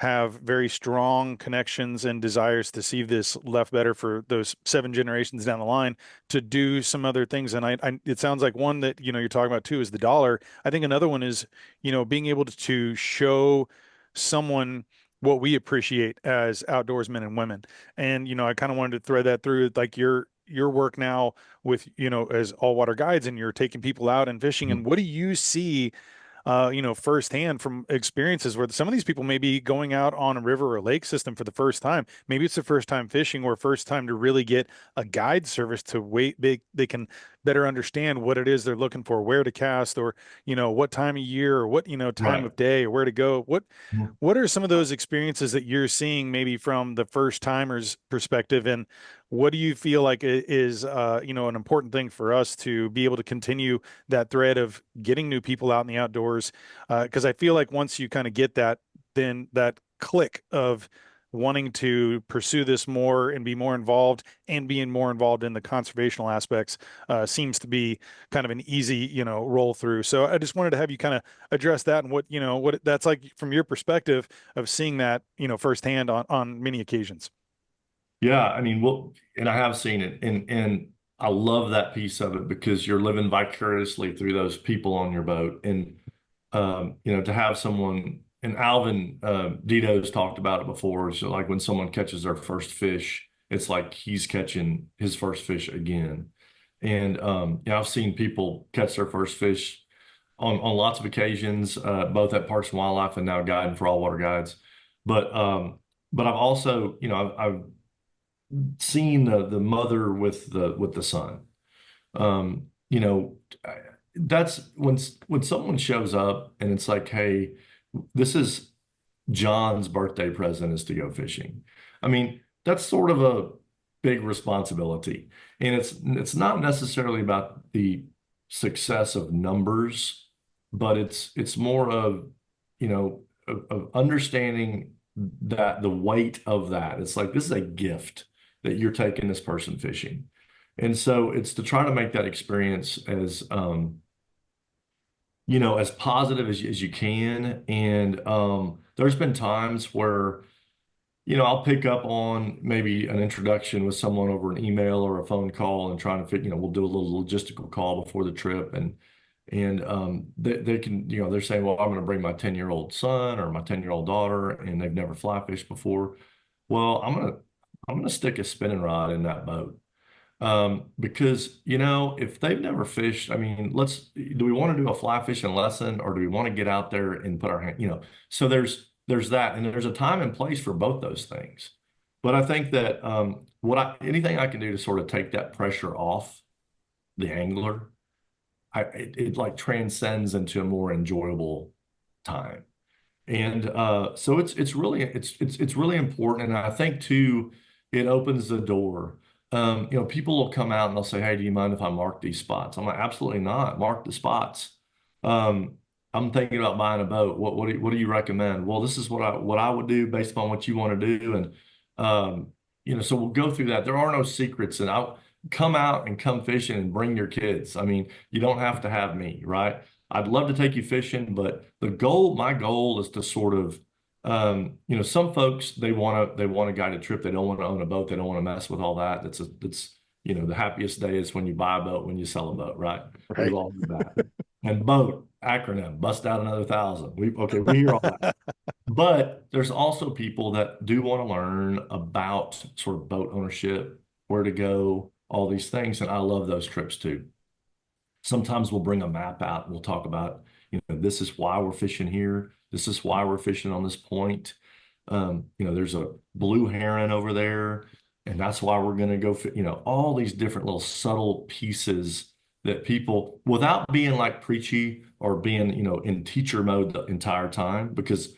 have very strong connections and desires to see this left better for those 7 generations down the line, to do some other things. And it sounds like one that, you're talking about too is the dollar. I think another one is, being able to show someone what we appreciate as outdoorsmen and women. And, I kind of wanted to thread that through, like your work now with, as all water guides, and you're taking people out and fishing. And Mhm. what do you see firsthand from experiences where some of these people may be going out on a river or lake system for the first time? Maybe it's the first time fishing, or first time to really get a guide service to wait. They can better understand what it is they're looking for, where to cast, or, what time of year, or what, time Right. of day, or where to go. What Mhm. what are some of those experiences that you're seeing maybe from the first timer's perspective? And what do you feel like is, an important thing for us to be able to continue that thread of getting new people out in the outdoors? Because I feel like once you kind of get that, then that click of wanting to pursue this more and be more involved, and being more involved in the conservational aspects seems to be kind of an easy, roll through. So I just wanted to have you kind of address that, and what that's like from your perspective of seeing that, firsthand on many occasions. Yeah. I mean, well, and I have seen it, and I love that piece of it because you're living vicariously through those people on your boat. And, to have someone, and Alvin, Dito's talked about it before. So like when someone catches their first fish, it's like he's catching his first fish again. And, I've seen people catch their first fish on lots of occasions, both at Parks and Wildlife and now guiding for all water guides. But I've also, I've seen the mother with the son. Um, you know, that's when someone shows up and it's like, hey, this is John's birthday present is to go fishing. I mean, that's sort of a big responsibility. And it's not necessarily about the success of numbers, but it's more of, of understanding that the weight of that. It's like this is a gift that you're taking this person fishing. And so it's to try to make that experience as as positive as you can. And there's been times where, I'll pick up on maybe an introduction with someone over an email or a phone call and trying to fit, we'll do a little logistical call before the trip. And they can, they're saying, well, I'm going to bring my 10-year-old son or my 10-year-old daughter, and they've never fly fished before. Well, I'm gonna stick a spinning rod in that boat. Because, if they've never fished, I mean, do we want to do a fly fishing lesson or do we want to get out there and put our hand, so there's that, and there's a time and place for both those things. But I think that anything I can do to sort of take that pressure off the angler, it like transcends into a more enjoyable time. And so it's really important. And I think too, it opens the door. People will come out and they'll say, "Hey, do you mind if I mark these spots?" I'm like, "Absolutely not. Mark the spots." I'm thinking about buying a boat. What do you recommend? Well, this is what I would do based upon what you want to do. And so we'll go through that. There are no secrets, and I'll come out and come fishing and bring your kids. I mean, you don't have to have me, right? I'd love to take you fishing, but my goal is to sort of, some folks they want a guided trip. They don't want to own a boat. They don't want to mess with all that. The happiest day is when you buy a boat, when you sell a boat, right? We've Right. all done that. And boat acronym, bust out another 1,000. We hear all that. But there's also people that do want to learn about sort of boat ownership, where to go, all these things, and I love those trips too. Sometimes we'll bring a map out and we'll talk about, this is why we're fishing here. This is why we're fishing on this point. There's a blue heron over there, and that's why we're going to go, all these different little subtle pieces that people, without being like preachy or being, in teacher mode the entire time, because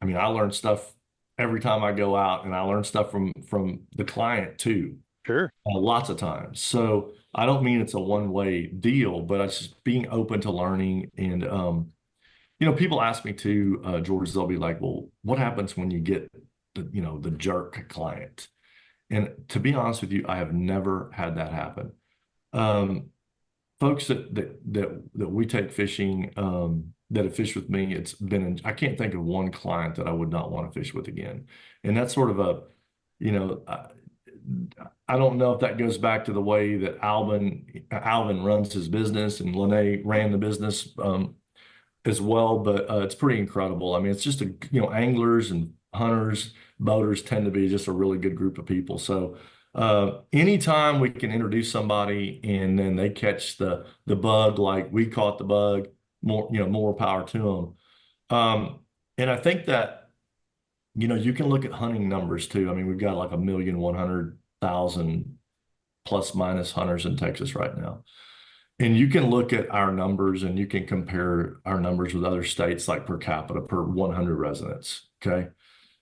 I mean, I learn stuff every time I go out, and I learn stuff from the client too, Sure. lots of times. So I don't mean it's a one-way deal, but it's just being open to learning. And people ask me too, George, they'll be like, "Well, what happens when you get the jerk client?" And to be honest with you, I have never had that happen. Um, Folks that we take fishing, that have fished with me, I can't think of one client that I would not want to fish with again. And that's sort of you know, I, I don't know if that goes back to the way that Alvin runs his business and Lene ran the business, as well, but it's pretty incredible. I mean, it's just anglers and hunters, boaters tend to be just a really good group of people. So anytime we can introduce somebody and then they catch the bug like we caught the bug, more power to them. And I think that you can look at hunting numbers too. I mean, we've got like 1,100,000 plus minus hunters in Texas right now. And you can look at our numbers and you can compare our numbers with other states like per capita per 100 residents. Okay.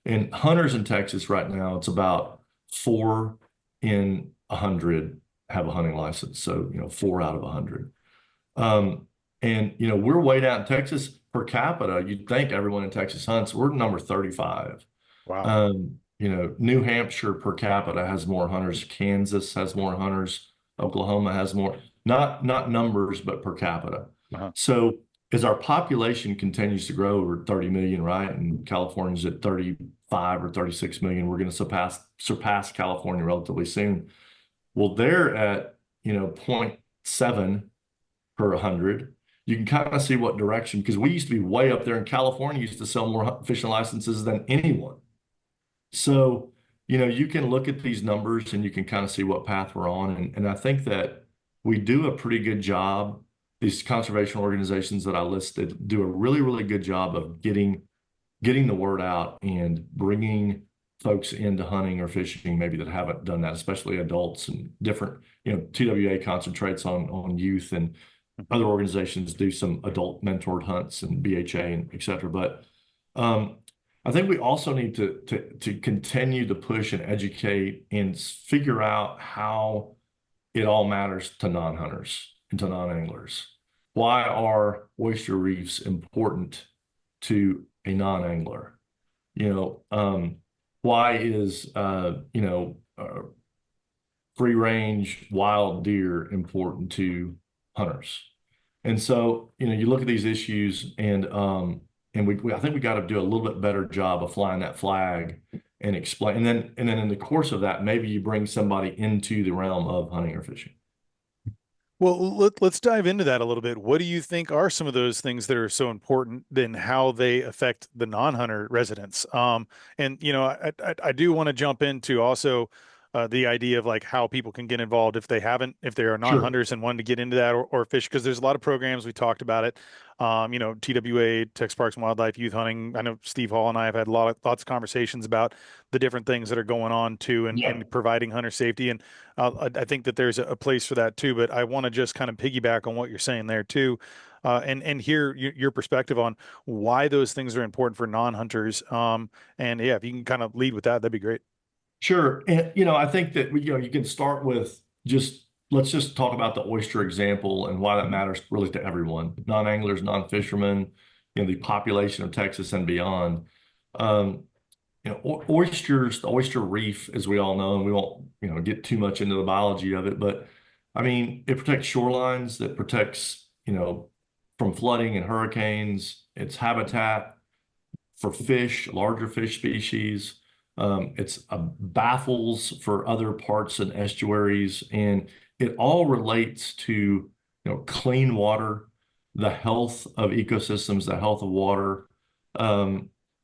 And hunters in Texas right now, it's about 4 in 100 have a hunting license. So, 4 out of 100. And, we're way down in Texas per capita. You'd think everyone in Texas hunts. We're number 35. Wow. New Hampshire per capita has more hunters. Kansas has more hunters. Oklahoma has more, not numbers, but per capita. Uh-huh. So as our population continues to grow, we're 30 million, right? And California's at 35 or 36 million. We're going to surpass California relatively soon. Well, they're at point 0.7 per 100, you can kind of see what direction, because we used to be way up there in California, used to sell more fishing licenses than anyone. So, you can look at these numbers and you can kind of see what path we're on. And I think that we do a pretty good job. These conservation organizations that I listed do a really, really good job of getting the word out and bringing folks into hunting or fishing maybe that haven't done that, especially adults and different, TWA concentrates on youth, and other organizations do some adult mentored hunts and BHA and et cetera. But I think we also need to continue to push and educate and figure out how it all matters to non-hunters and to non-anglers. Why are oyster reefs important to a non-angler? Why is free range wild deer important to hunters? And so, you look at these issues, and I think we got to do a little bit better job of flying that flag and explain. And then in the course of that, maybe you bring somebody into the realm of hunting or fishing. Well, let's dive into that a little bit. What do you think are some of those things that are so important, then how they affect the non-hunter residents? And I do want to jump into also the idea of like how people can get involved if they are Sure. non-hunters and want to get into that or fish, because there's a lot of programs we talked about it. TWA, Texas Parks and Wildlife, youth hunting. I know Steve Hall and I have had lots of conversations about the different things that are going on too, Yeah. and providing hunter safety. And I think that there's a place for that too, but I want to just kind of piggyback on what you're saying there too, and hear your perspective on why those things are important for non-hunters. And yeah, if you can kind of lead with that, that'd be great. Sure. And, I think that, you can start with let's just talk about the oyster example and why that matters really to everyone, non-anglers, non-fishermen, the population of Texas and beyond. Um, oysters, the oyster reef, as we all know, and we won't, get too much into the biology of it, but I mean, it protects shorelines, that protects, from flooding and hurricanes. It's habitat for fish, larger fish species. It's baffles for other parts and estuaries, and it all relates to, clean water, the health of ecosystems, the health of water,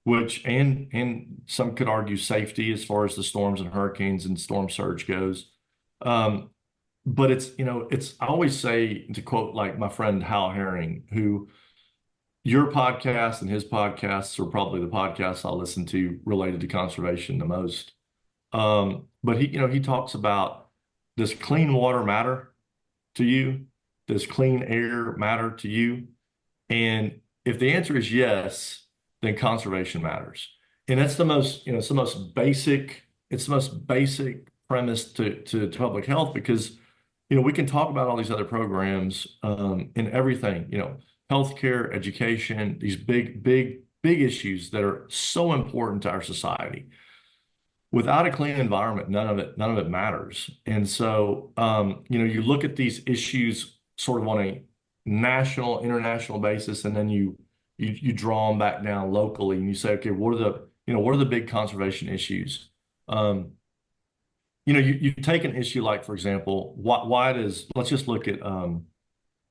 which and some could argue safety as far as the storms and hurricanes and storm surge goes. But I always say, to quote like my friend Hal Herring, who your podcast and his podcasts are probably the podcasts I listen to related to conservation the most. But he talks about, does clean water matter to you? Does clean air matter to you? And if the answer is yes, then conservation matters. And that's it's the most basic premise to public health, because, we can talk about all these other programs, and everything, healthcare, education, these big, big, big issues that are so important to our society. Without a clean environment, none of it matters. And so, you look at these issues sort of on a national, international basis, and then you draw them back down locally, and you say, okay, what are the big conservation issues? You take an issue like, for example, let's just look at, and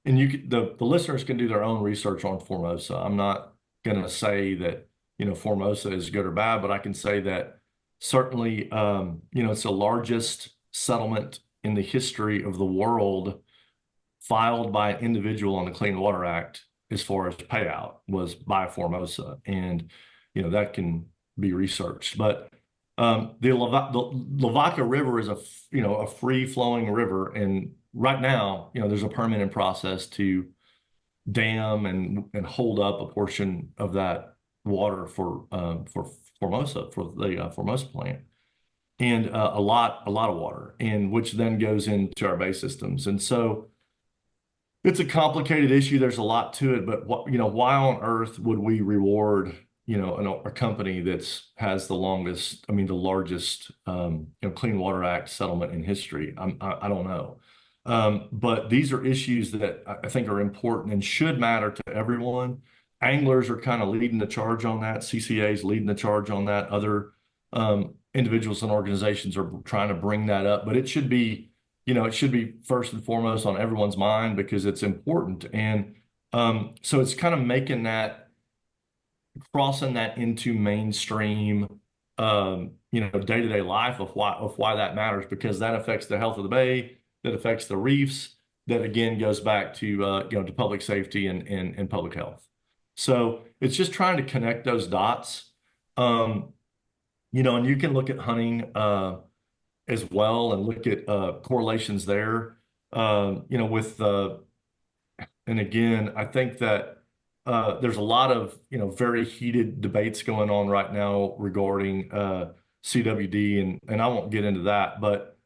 the listeners can do their own research on Formosa. I'm not going to say that, Formosa is good or bad, but I can say that certainly, it's the largest settlement in the history of the world filed by an individual on the Clean Water Act as far as payout was by Formosa. And, that can be researched. But the Lavaca River is a free flowing river. And right now, there's a permitting process to dam and hold up a portion of that water for Formosa, for the Formosa plant, and a lot of water, and which then goes into our bay systems. And so it's a complicated issue. There's a lot to it, but why on earth would we reward, a company has the largest, Clean Water Act settlement in history? I don't know. But these are issues that I think are important and should matter to everyone. Anglers are kind of leading the charge on that. CCA is leading the charge on that. Other individuals and organizations are trying to bring that up, but it should be it should be first and foremost on everyone's mind because it's important. And so it's kind of making that, crossing that into mainstream, day-to-day life of why that matters, because that affects the health of the bay, that affects the reefs, that again goes back to to public safety and public health. So it's just trying to connect those dots. Um, and you can look at hunting as well and look at correlations there. With and again, I think that there's a lot of very heated debates going on right now regarding CWD, and I won't get into that, but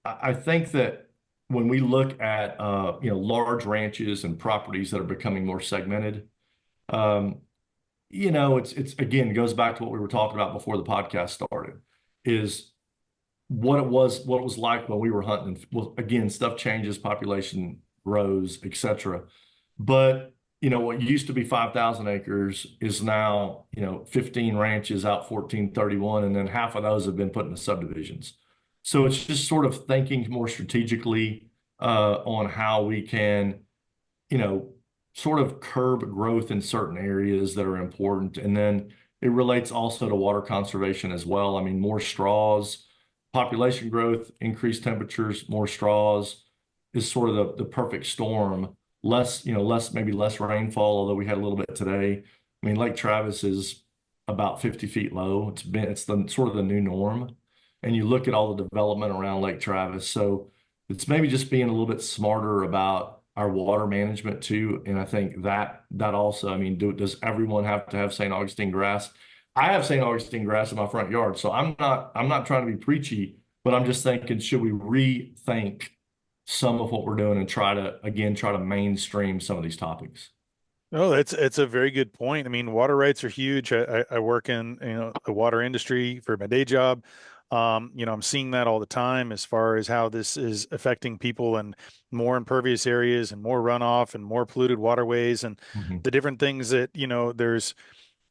I think that when we look at large ranches and properties that are becoming more segmented, um, it's again goes back to what we were talking about before the podcast started, is what it was like when we were hunting. Well, again, stuff changes, population grows, etc. But what used to be 5,000 acres is now 15 ranches out 1431, and then half of those have been put into subdivisions. So it's just sort of thinking more strategically on how we can you know, sort of curb growth in certain areas that are important. And then it relates also to water conservation as well. I mean, more straws, population growth, increased temperatures, more straws is sort of the perfect storm. Maybe less rainfall, although we had a little bit today. I mean, Lake Travis is about 50 feet low. It's the sort of the new norm. And you look at all the development around Lake Travis. So it's maybe just being a little bit smarter about our water management too. And I think that also, I mean, does everyone have to have St. Augustine grass? I have St. Augustine grass in my front yard, so I'm not trying to be preachy, but I'm just thinking, should we rethink some of what we're doing and try to mainstream some of these topics? No, it's a very good point. I mean, water rights are huge. I work in, the water industry for my day job. I'm seeing that all the time as far as how this is affecting people and more impervious areas and more runoff and more polluted waterways and Mhm. the different things that, there's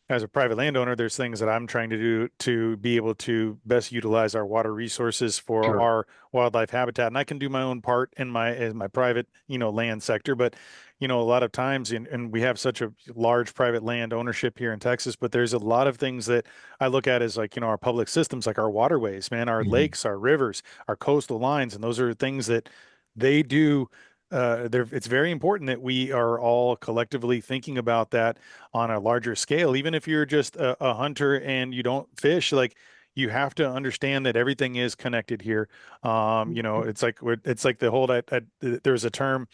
as a private landowner, there's things that I'm trying to do to be able to best utilize our water resources for Sure. our wildlife habitat. And I can do my own part in my private, land sector. But, a lot of times, and we have such a large private land ownership here in Texas, but there's a lot of things that I look at as like, our public systems, like our waterways, man, our Mhm. lakes, our rivers, our coastal lines. And those are things that they do. It's very important that we are all collectively thinking about that on a larger scale. Even if you're just a hunter and you don't fish, like you have to understand that everything is connected here. It's like the whole there's a term.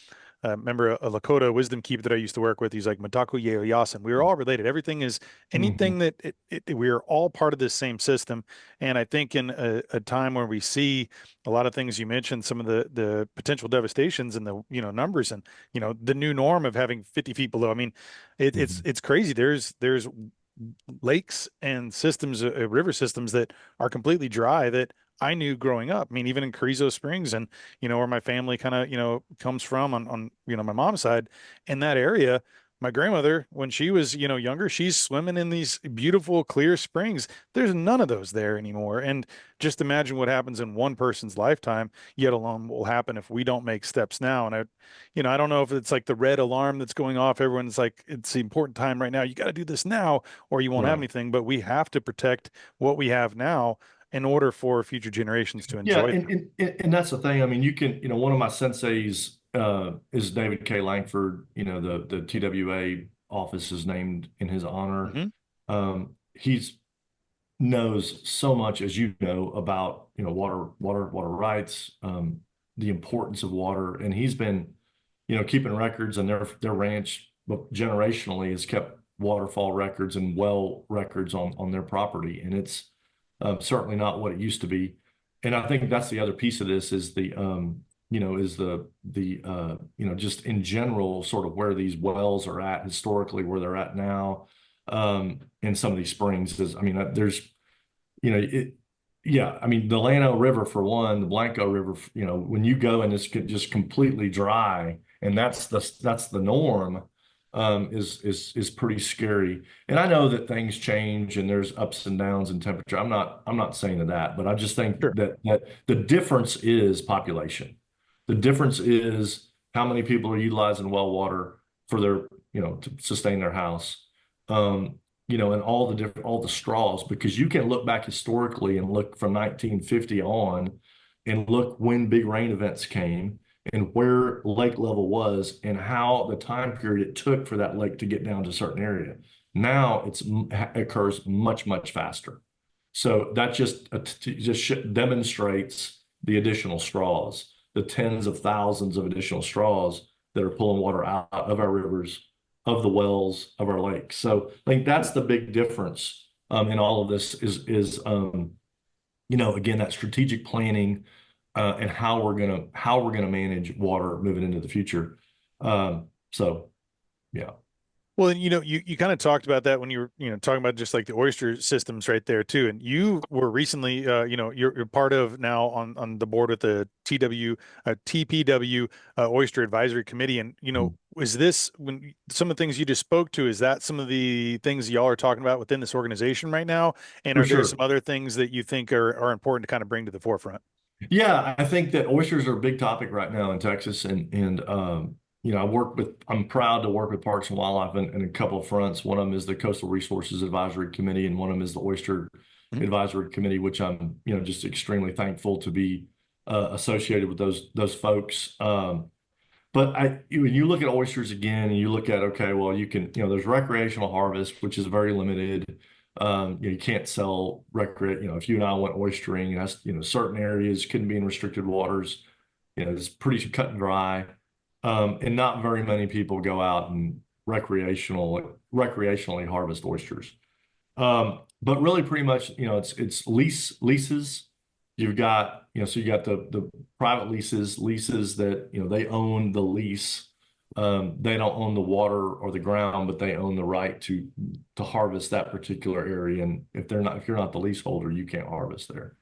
Remember a Lakota wisdom keeper that I used to work with. He's like Mataku Yeo Yasin. We are all related. Everything is Mhm. anything that we are all part of this same system. And I think in a time where we see a lot of things you mentioned, some of the potential devastations and the numbers and the new norm of having 50 feet below. I mean, it's Mhm. it's crazy. There's lakes and systems, river systems that are completely dry that I knew growing up. I mean, even in Carrizo Springs and, where my family kind of, comes from on, my mom's side in that area, my grandmother, when she was, younger, she's swimming in these beautiful, clear springs. There's none of those there anymore. And just imagine what happens in one person's lifetime, yet alone what will happen if we don't make steps now. And I don't know if it's like the red alarm that's going off. Everyone's like, it's the important time right now. You got to do this now or you won't have Right. anything. But we have to protect what we have now in order for future generations to Yeah, enjoy them. and that's the thing. I mean, one of my senseis is David K. Langford. The TWA office is named in his honor. Hmm. He's knows so much, as you know, about water rights, the importance of water, and he's been keeping records, and their ranch generationally has kept waterfall records and well records on their property, and it's certainly not what it used to be. And I think that's the other piece of this is just in general sort of where these wells are at historically, where they're at now, in some of these springs is, I mean, there's it, yeah, I mean, the Llano River for one, the Blanco River, when you go and it's just completely dry, and that's the norm, is pretty scary. And I know that things change and there's ups and downs in temperature. I'm not saying that, but I just think Sure. that the difference is population. The difference is how many people are utilizing well water for their, to sustain their house. And all the straws, because you can look back historically and look from 1950 on and look when big rain events came and where lake level was and how the time period it took for that lake to get down to a certain area. Now occurs much, much faster. So that just demonstrates the additional straws, the tens of thousands of additional straws that are pulling water out of our rivers, of the wells, of our lakes. So I think that's the big difference in all of this is again, that strategic planning and how we're gonna manage water moving into the future. So yeah. Well, and you kind of talked about that when you were, talking about just like the oyster systems right there too. And you were recently, you're part of now on the board with the TPW Oyster Advisory Committee. And, is this when some of the things you just spoke to, is that some of the things y'all are talking about within this organization right now? And For are there some sure. other things that you think are important to kind of bring to the forefront? Yeah, I think that oysters are a big topic right now in Texas, and I'm proud to work with Parks and Wildlife in a couple of fronts. One of them is the Coastal Resources Advisory Committee, and one of them is the Oyster Mhm. Advisory Committee, which I'm just extremely thankful to be associated with those folks. But when you look at oysters again, and you look at, okay, well, there's recreational harvest, which is very limited. You can't sell if you and I went oystering, that's, certain areas couldn't be in restricted waters. It's pretty cut and dry. And not very many people go out and recreationally harvest oysters. But really pretty much, it's leases. So you got the private leases that, they own the lease. They don't own the water or the ground, but they own the right to harvest that particular area. And if you're not the leaseholder, you can't harvest there.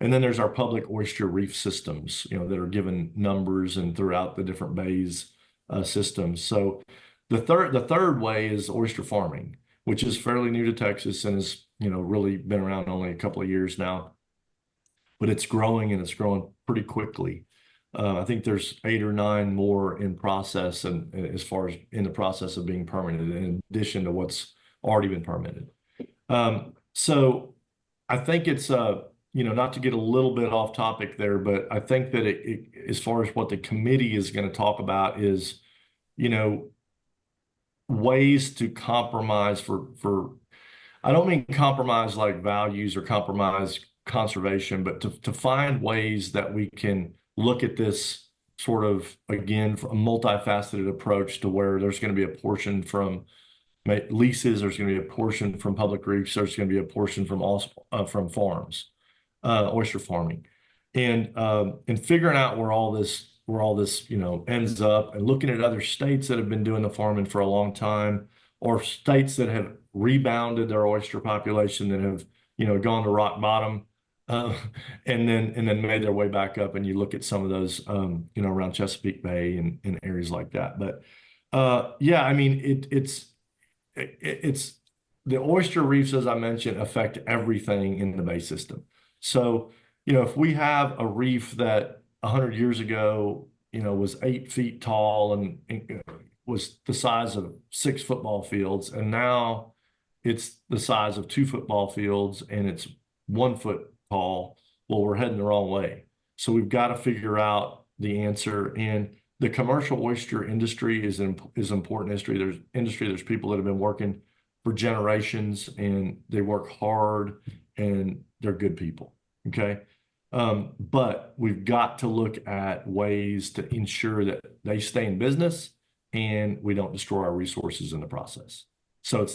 And then there's our public oyster reef systems, that are given numbers and throughout the different bays systems. So the third way is oyster farming, which is fairly new to Texas and has, really been around only a couple of years now, but it's growing and it's growing pretty quickly. I think there's 8 or 9 more in process and as far as in the process of being permitted, in addition to what's already been permitted. So I think it's not to get a little bit off topic there, but I think that as far as what the committee is going to talk about is, you know, ways to compromise for I don't mean compromise like values or compromise conservation, but to find ways that we can look at this sort of again a multifaceted approach to where there's going to be a portion from leases, there's going to be a portion from public reefs, there's going to be a portion from also from farms, oyster farming, and figuring out where all this ends up, and looking at other states that have been doing the farming for a long time, or states that have rebounded their oyster population that have gone to rock bottom. Uh, and then made their way back up, and you look at some of those around Chesapeake Bay and areas like that. But yeah, I mean it's the oyster reefs, as I mentioned, affect everything in the bay system. So, if we have a reef that 100 years ago, was 8 feet tall and was the size of 6 football fields, and now it's the size of 2 football fields and it's 1 foot tall, well, we're heading the wrong way. So we've got to figure out the answer. And the commercial oyster industry is important industry. There's people that have been working for generations and they work hard and they're good people. Okay. But we've got to look at ways to ensure that they stay in business and we don't destroy our resources in the process. So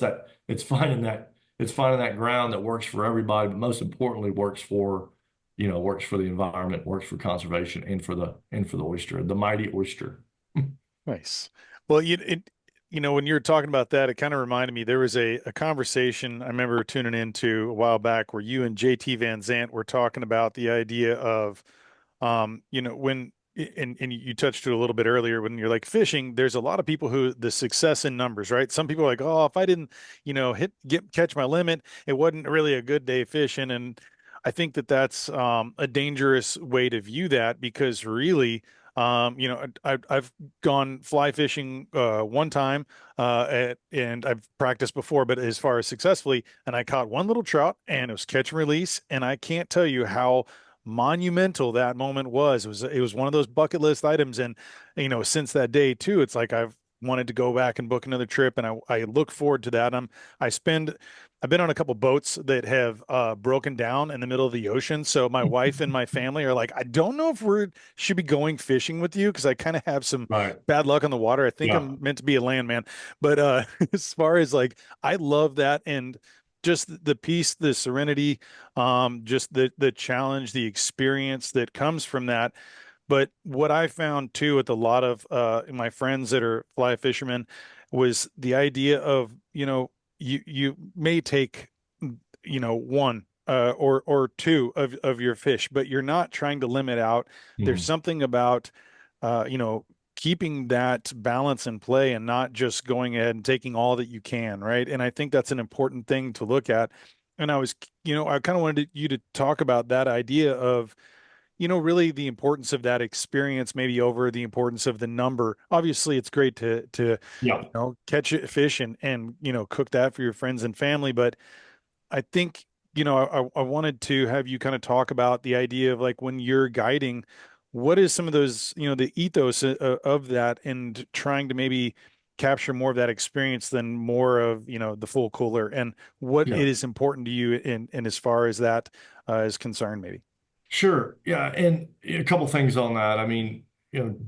it's finding that ground that works for everybody, but most importantly works for the environment, works for conservation and for the oyster, the mighty oyster. Nice. Well, when you were talking about that, it kind of reminded me there was a conversation I remember tuning into a while back where you and JT Van Zant were talking about the idea of, when and you touched it a little bit earlier when you're like fishing, there's a lot of people who the success in numbers, right? Some people are like, oh, if I didn't, catch my limit, it wasn't really a good day fishing. And I think that that's a dangerous way to view that because really, I've gone fly fishing one time and I've practiced before, but as far as successfully, and I caught one little trout and it was catch and release, and I can't tell you how monumental that moment was. It was one of those bucket list items, and since that day too, it's like I've wanted to go back and book another trip, and I look forward to that. I spend I've been on a couple boats that have broken down in the middle of the ocean. So my wife and my family are like, I don't know if we should be going fishing with you because I kind of have some Right. bad luck on the water. I think Yeah. I'm meant to be a landman. But as far as like, I love that, and just the peace, the serenity, just the challenge, the experience that comes from that. But what I found too with a lot of my friends that are fly fishermen was the idea of, you may take, one or two of your fish, but you're not trying to limit out. There's Mhm. something about uh, you know, keeping that balance in play and not just going ahead and taking all that you can, right? And I think that's an important thing to look at. And I kind of wanted you to talk about that idea of, really the importance of that experience, maybe over the importance of the number. Obviously, it's great to Yeah. catch a fish and cook that for your friends and family. But I think, I wanted to have you kind of talk about the idea of like when you're guiding, what is some of those, the ethos of that, and trying to maybe capture more of that experience than more of, the full cooler, and what Yeah. it is important to you in as far as that is concerned, maybe. Sure. Yeah. And a couple things on that. I mean,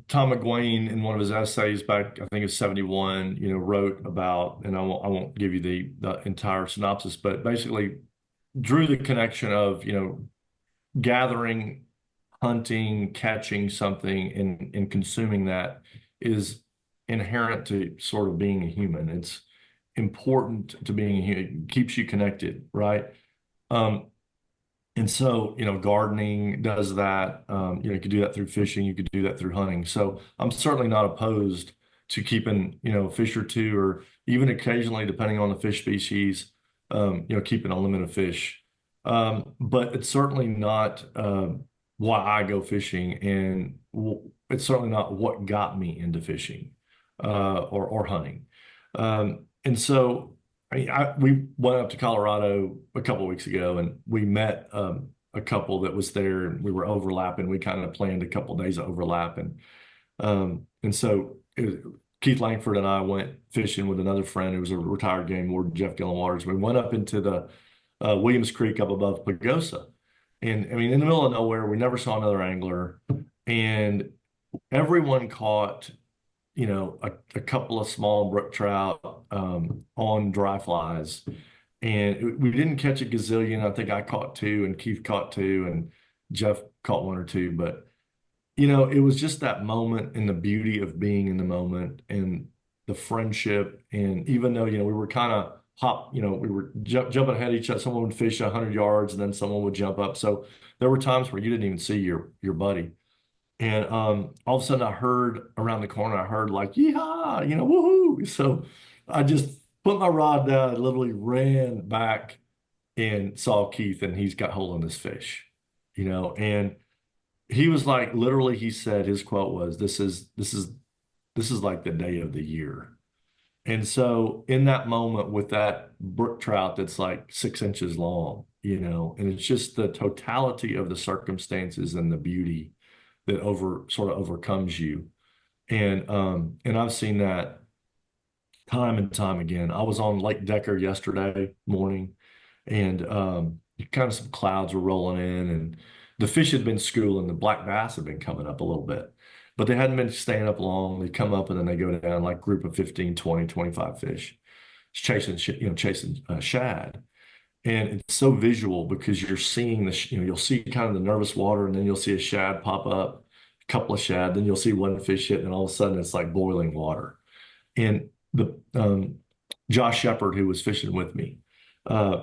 Tom McGuane in one of his essays back, I think it's 71, wrote about, and I won't give you the entire synopsis, but basically drew the connection of, gathering, hunting, catching something and consuming that is inherent to sort of being a human. It's important to being a human. It keeps you connected, right? Um, and so, gardening does that. You could do that through fishing. You could do that through hunting. So I'm certainly not opposed to keeping, a fish or two, or even occasionally, depending on the fish species, keeping a limit of fish. But it's certainly not why I go fishing, and it's certainly not what got me into fishing or hunting. And so we went up to Colorado a couple of weeks ago, and we met a couple that was there, and we were overlapping. We kind of planned a couple of days of overlap, and so Keith Langford and I went fishing with another friend who was a retired game warden, Jeff Gillen Waters. We went up into the Williams Creek up above Pagosa, and I mean, in the middle of nowhere, we never saw another angler, and everyone caught a couple of small brook trout on dry flies. And we didn't catch a gazillion. I think I caught two, and Keith caught two, and Jeff caught one or two. But, it was just that moment and the beauty of being in the moment and the friendship. And even though, we were kind of we were jumping ahead of each other. Someone would fish 100 yards and then someone would jump up. So there were times where you didn't even see your buddy. And all of a sudden, I heard around the corner, I heard like, yeehaw, woohoo. So I just put my rod down and literally ran back and saw Keith, and he's got hold on this fish, and he was like, literally, he said his quote was, this is like the day of the year. And so in that moment with that brook trout that's like 6 inches long, and it's just the totality of the circumstances and the beauty that sort of overcomes you. And I've seen that time and time again. I was on Lake Decker yesterday morning, and kind of some clouds were rolling in, and the fish had been schooling. The black bass had been coming up a little bit, but they hadn't been staying up long. They come up and then they go down, like group of 15, 20, 25 fish, chasing shad. And it's so visual because you're seeing you'll see kind of the nervous water, and then you'll see a shad pop up, a couple of shad, then you'll see one fish hit, and all of a sudden it's like boiling water. And the Josh Shepard, who was fishing with me,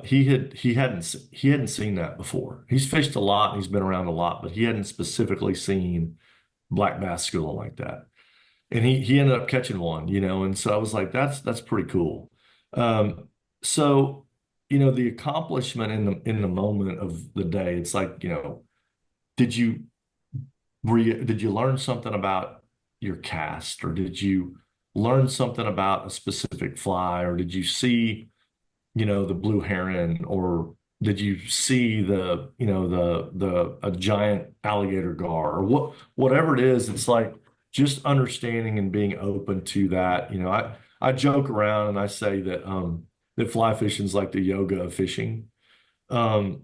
he hadn't seen that before. He's fished a lot and he's been around a lot, but he hadn't specifically seen black bass schooling like that. And he ended up catching one, and so I was like, that's pretty cool. Um, so the accomplishment in the moment of the day, it's like, did you did you learn something about your cast, or did you learn something about a specific fly, or did you see, the blue heron, or did you see the a giant alligator gar, or whatever it is? It's like just understanding and being open to that. I joke around and I say that fly fishing is like the yoga of fishing. Um,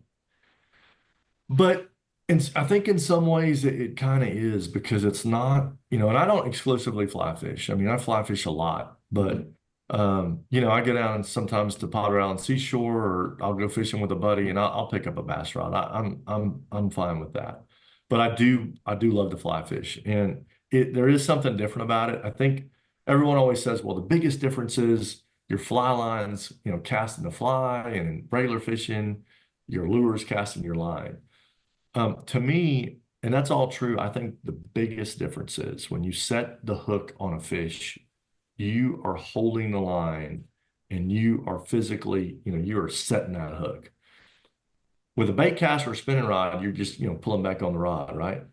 but I think in some ways it kind of is, because it's not, and I don't exclusively fly fish. I mean, I fly fish a lot, but I go down sometimes to Potter Island Seashore, or I'll go fishing with a buddy and I'll pick up a bass rod. I'm fine with that. But I do love to fly fish, and there is something different about it. I think everyone always says, well, the biggest difference is your fly lines, casting the fly, and in regular fishing, your lures casting your line. To me, and that's all true, I think the biggest difference is when you set the hook on a fish, you are holding the line and you are physically, you are setting that hook. With a bait cast or a spinning rod, you're just, pulling back on the rod, right?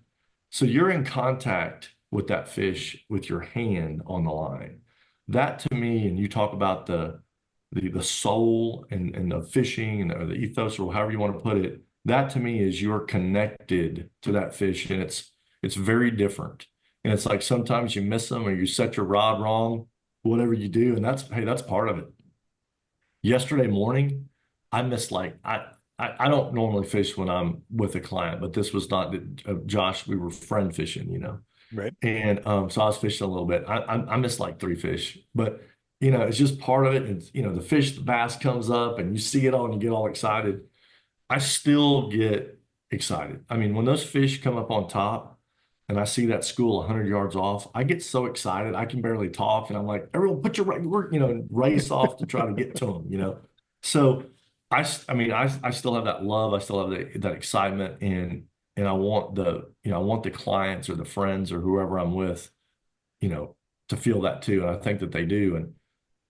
So you're in contact with that fish with your hand on the line. That to me, and you talk about the soul and the fishing, and or the ethos, or however you want to put it, that to me is you're connected to that fish, and it's very different. And it's like sometimes you miss them or you set your rod wrong, whatever you do, and that's part of it. Yesterday morning, I missed like I don't normally fish when I'm with a client, but this was not Josh. We were friend fishing, Right. and so I was fishing a little bit. I missed like three fish, but it's just part of it. And the fish, the bass comes up, and you see it all, and you get all excited. I still get excited. I mean, when those fish come up on top, and I see that school 100 yards off, I get so excited I can barely talk, and I'm like, everyone, put your work, race off to try to get to them. So I mean, I still have that love. I still have that excitement, and I want the clients or the friends or whoever I'm with, you know, to feel that too. And I think that they do. And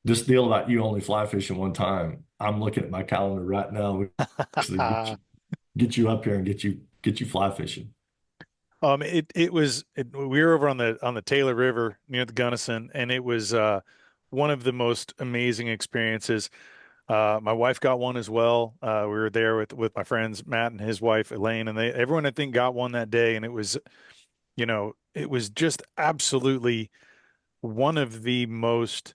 this deal about you only fly fishing one time, I'm looking at my calendar right now to actually get you up here and get you fly fishing. We were over on the Taylor River near the Gunnison, and it was one of the most amazing experiences. My wife got one as well. We were there with my friends Matt and his wife Elaine, and everyone I think got one that day, and it was just absolutely one of the most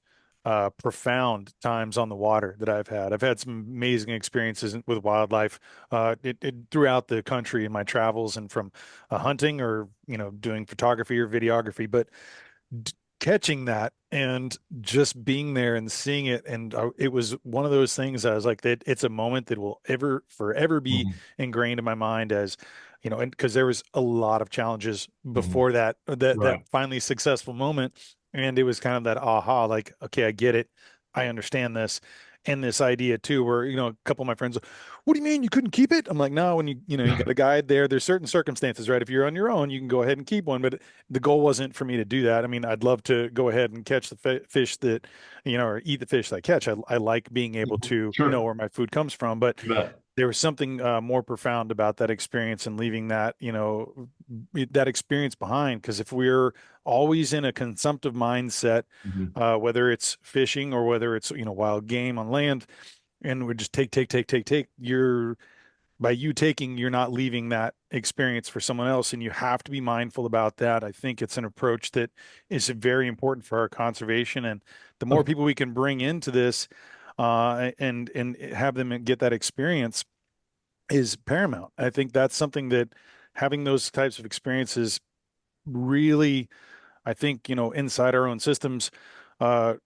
profound times on the water that I've had. I've had some amazing experiences with wildlife throughout the country in my travels, and from hunting, or doing photography or videography, but catching that and just being there and seeing it, and it was one of those things. I was like, that it's a moment that will ever forever be Mhm. ingrained in my mind, as and because there was a lot of challenges Mhm. before that Right. finally successful moment, and it was kind of that aha, like, okay, I get it, I understand this. And this idea too, where a couple of my friends, what do you mean you couldn't keep it? I'm like, no, when you got a guide there, there's certain circumstances, right? If you're on your own, you can go ahead and keep one, but the goal wasn't for me to do that. I mean, I'd love to go ahead and catch the fish that, or eat the fish that I catch. I like being able Mhm. to know Sure. where my food comes from, but You bet. there was something more profound about that experience, and leaving that experience behind. Because if we're always in a consumptive mindset, Mhm. whether it's fishing or whether it's, wild game on land, and we just take, take, take, take, take, by you taking, you're not leaving that experience for someone else, and you have to be mindful about that. I think it's an approach that is very important for our conservation, and the more Oh, people we can bring into this, and have them get that experience, is paramount. I think that's something that having those types of experiences really, I think, inside our own systems,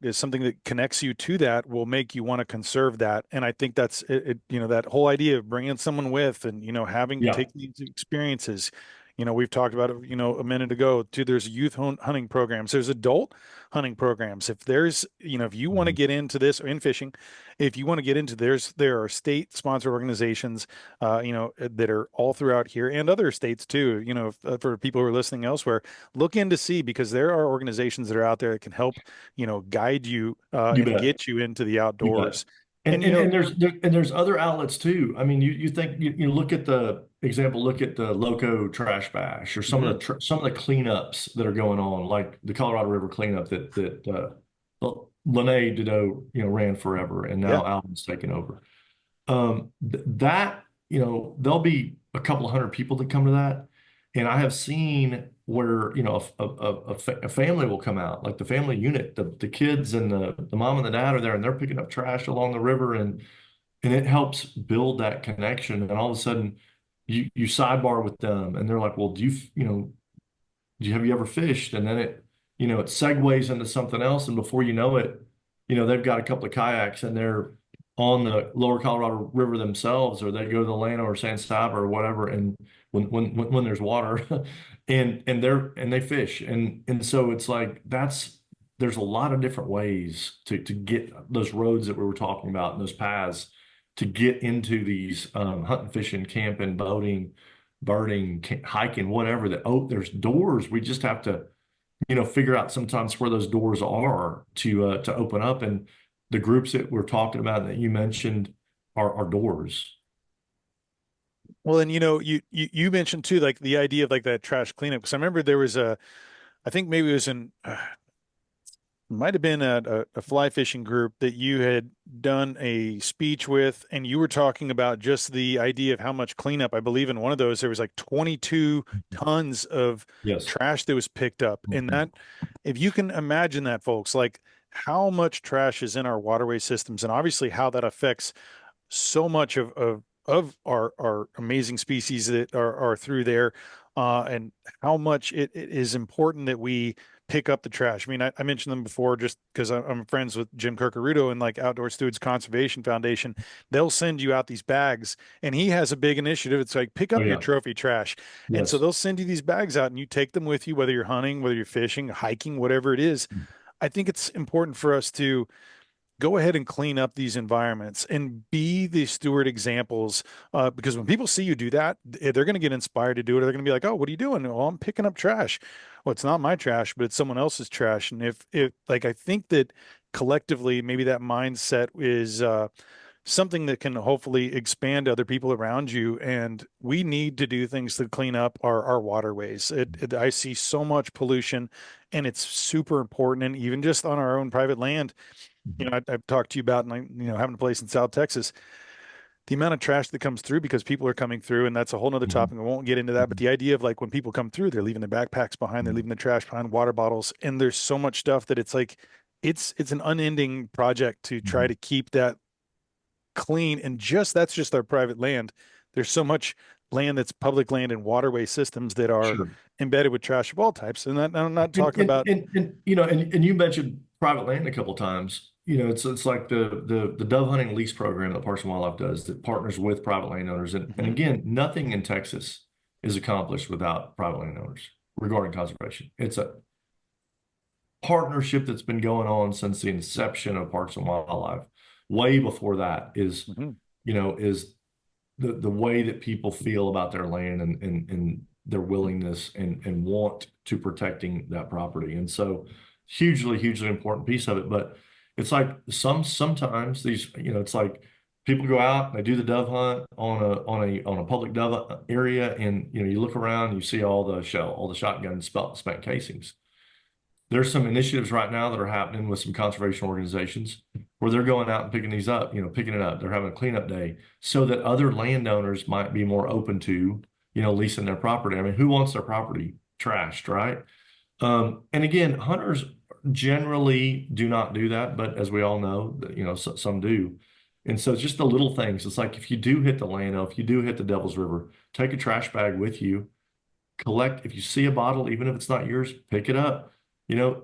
is something that connects you to that, will make you want to conserve that. And I think that's it, that whole idea of bringing someone with, and, having yeah. take these experiences. We've talked about it, a minute ago too. There's youth hunting programs. There's adult hunting programs. If you want to Mhm. get into this, or in fishing, if you want to get into, there are state sponsored organizations, that are all throughout here, and other states too. For people who are listening elsewhere, look in to see, because there are organizations that are out there that can help, guide you, You and bet. get you into the You bet. outdoors. And And there's other outlets too. I mean, you think you look at the example, look at the Loco Trash Bash or mhm, some of the cleanups that are going on, like the Colorado River cleanup Lene Dedeaux, ran forever, and yeah. now Alvin's taken over. That, there'll be a couple of hundred people that come to that. And I have seen where, a family will come out, like the family unit, the kids and the mom and the dad are there and they're picking up trash along the river, and it helps build that connection. And all of a sudden you sidebar with them and they're like, well, have you ever fished? And then it segues into something else. And before you know it, they've got a couple of kayaks and they're on the lower Colorado River themselves, or they go to the Llano or San Saba or whatever. And when there's water and they fish. And so it's like, there's a lot of different ways to get those roads that we were talking about and those paths to get into these, hunting, fishing, camping, boating, birding, hiking, whatever. There's doors. We just have to, figure out sometimes where those doors are to open up. And the groups that we're talking about that you mentioned are doors. Well, and you mentioned too, like the idea of like that trash cleanup. Because I remember there was I think maybe it was might have been a fly fishing group that you had done a speech with, and you were talking about just the idea of how much cleanup. I believe in one of those, there was like 22 tons of Yes. trash that was picked up. And Mhm. that, if you can imagine that, folks, like how much trash is in our waterway systems, and obviously how that affects so much of our amazing species that are through there, and how much it is important that we pick up the trash. I mean, I mentioned them before just because I'm friends with Jim Kirkarudo and like Outdoor Stewardess Conservation Foundation. They'll send you out these bags, and he has a big initiative. It's like pick Oh up your yeah. trophy trash, and so Yes. they'll send you these bags out, and you take them with you, whether you're hunting, whether you're fishing, hiking, whatever it is. I think it's important for us to go ahead and clean up these environments and be the steward examples, because when people see you do that, they're going to get inspired to do it. They're going to be like, oh, what are you doing? Well, I'm picking up trash. Well, it's not my trash, but it's someone else's trash. And if like, I think that collectively maybe that mindset is something that can hopefully expand to other people around you. And we need to do things to clean up our waterways. I see so much pollution, and it's super important. And even just on our own private land, Mhm. I've talked to you about, and having a place in South Texas, the amount of trash that comes through because people are coming through, and that's a whole nother Mhm. topic. I won't get into that, but Mhm. the idea of like when people come through, they're leaving their backpacks behind, they're leaving the trash behind, water bottles, and there's so much stuff that it's like, it's an unending project to try Mhm. to keep that clean. And that's just our private land. There's so much land that's public land and waterway systems that are Sure. embedded with trash of all types. And I'm not And, talking and, about. and, and you know, and you mentioned private land a couple of times. It's like the dove hunting lease program that Parks and Wildlife does that partners with private landowners. And Mhm, again, nothing in Texas is accomplished without private landowners regarding conservation. It's a partnership that's been going on since the inception of Parks and Wildlife. Way before that mhm. is the way that people feel about their land and their willingness and want to protecting that property. And so hugely important piece of it. But it's like sometimes these, it's like people go out, they do the dove hunt on a public dove area, and you look around, you see all the shotgun spent casings. There's some initiatives right now that are happening with some conservation organizations where they're going out and picking these up, picking it up. They're having a cleanup day so that other landowners might be more open to, leasing their property. I mean, who wants their property trashed, right? And again, hunters generally do not do that, but as we all know, some do. And so it's just the little things. It's like if you do hit the Llano, if you do hit the Devil's River, take a trash bag with you, collect. If you see a bottle, even if it's not yours, pick it up.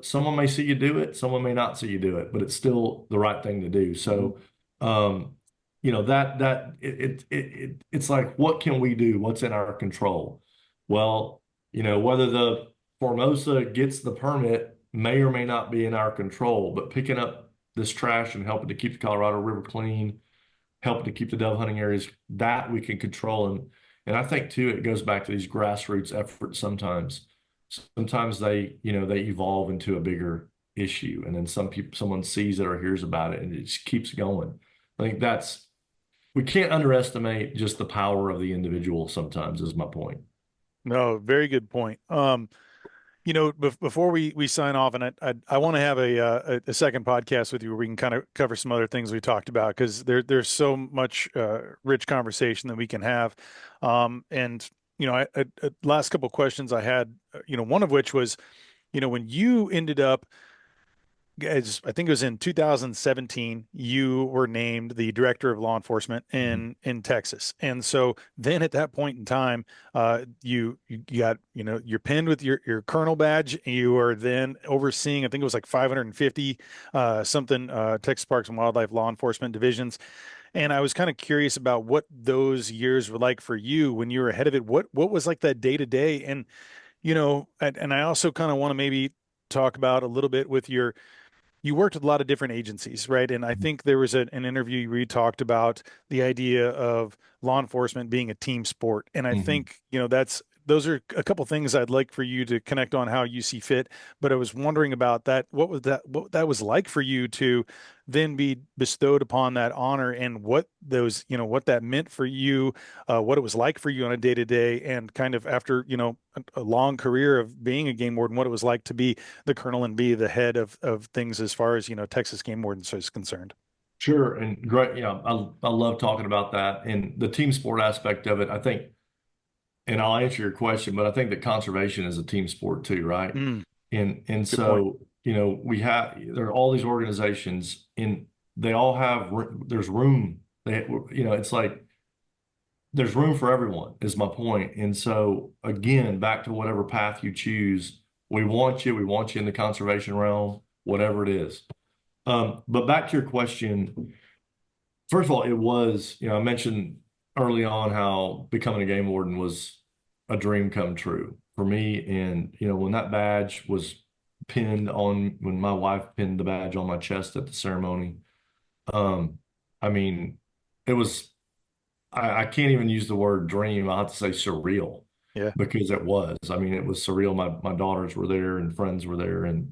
Someone may see you do it, someone may not see you do it, but it's still the right thing to do. Mhm. So, um, it's like, what can we do? What's in our control? Well, whether the Formosa gets the permit may or may not be in our control, but picking up this trash and helping to keep the Colorado River clean, helping to keep the dove hunting areas, that we can control. And I think too, it goes back to these grassroots efforts sometimes. Sometimes they evolve into a bigger issue. And then someone sees it or hears about it and it just keeps going. I think we can't underestimate just the power of the individual sometimes, is my point. No, very good point. Before we sign off, and I want to have a second podcast with you where we can kind of cover some other things we talked about because there's so much rich conversation that we can have. And last couple of questions I had, one of which was, when you ended up, as I think it was in 2017, you were named the director of law enforcement Mhm. in Texas. And so then at that point in time, you got, you're pinned with your colonel badge. You are then overseeing, I think it was like 550 something Texas Parks and Wildlife law enforcement divisions. And I was kind of curious about what those years were like for you when you were ahead of it. What was like that day to day? And and I also kind of want to maybe talk about a little bit with you worked with a lot of different agencies, right? And I think there was an interview where you talked about the idea of law enforcement being a team sport. And I Mhm. think, those are a couple things I'd like for you to connect on how you see fit. But I was wondering about that. What that was like for you to then be bestowed upon that honor and what those, what that meant for you, what it was like for you on a day to day and kind of after, a long career of being a game warden, what it was like to be the colonel and be the head of things as far as Texas Game Warden is concerned. Sure. And great. I love talking about that and the team sport aspect of it. I think, and I'll answer your question, but I think that conservation is a team sport too, right? Mm, And good point. so, there are all these organizations and they all have, there's room. It's like there's room for everyone is my point. And so again, back to whatever path you choose, we want you in the conservation realm, whatever it is. But back to your question, first of all, it was, I mentioned early on how becoming a game warden was a dream come true for me. And, when that badge was when my wife pinned the badge on my chest at the ceremony, um, I mean, it was, I can't even use the word dream. I have to say surreal Yeah, because it was. I mean, it was surreal. My daughters were there and friends were there. And,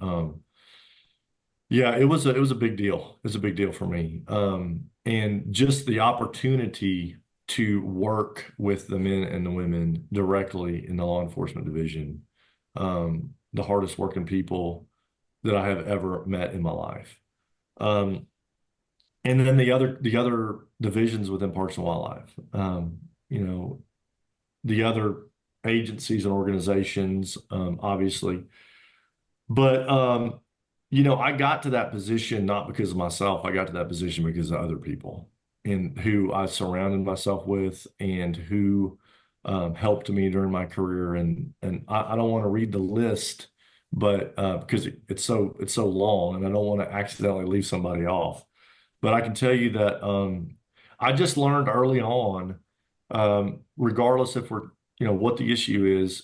yeah, it was a big deal. It was a big deal for me. And just the opportunity to work with the men and the women directly in the law enforcement division, the hardest working people that I have ever met in my life. Um, and then the other divisions within Parks and Wildlife, you know, the other agencies and organizations, obviously. But I got to that position not because of myself. I got to that position because of other people and who I surrounded myself with and who helped me during my career. And I don't want to read the list, but because it's so long, and I don't want to accidentally leave somebody off. But I can tell you that I just learned early on, regardless if we're what the issue is,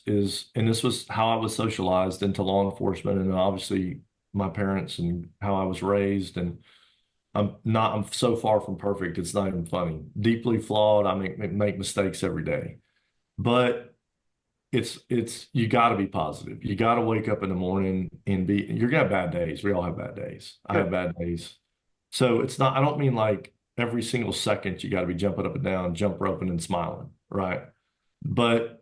and this was how I was socialized into law enforcement, and obviously my parents and how I was raised, and I'm so far from perfect, it's not even funny. Deeply flawed. I make mistakes every day, but it's you got to be positive. You got to wake up in the morning and be. You're gonna have bad days. We all have bad days. I sure. have bad days. So it's not. I don't mean like every single second you got to be jumping up and down, jump roping and smiling, right? But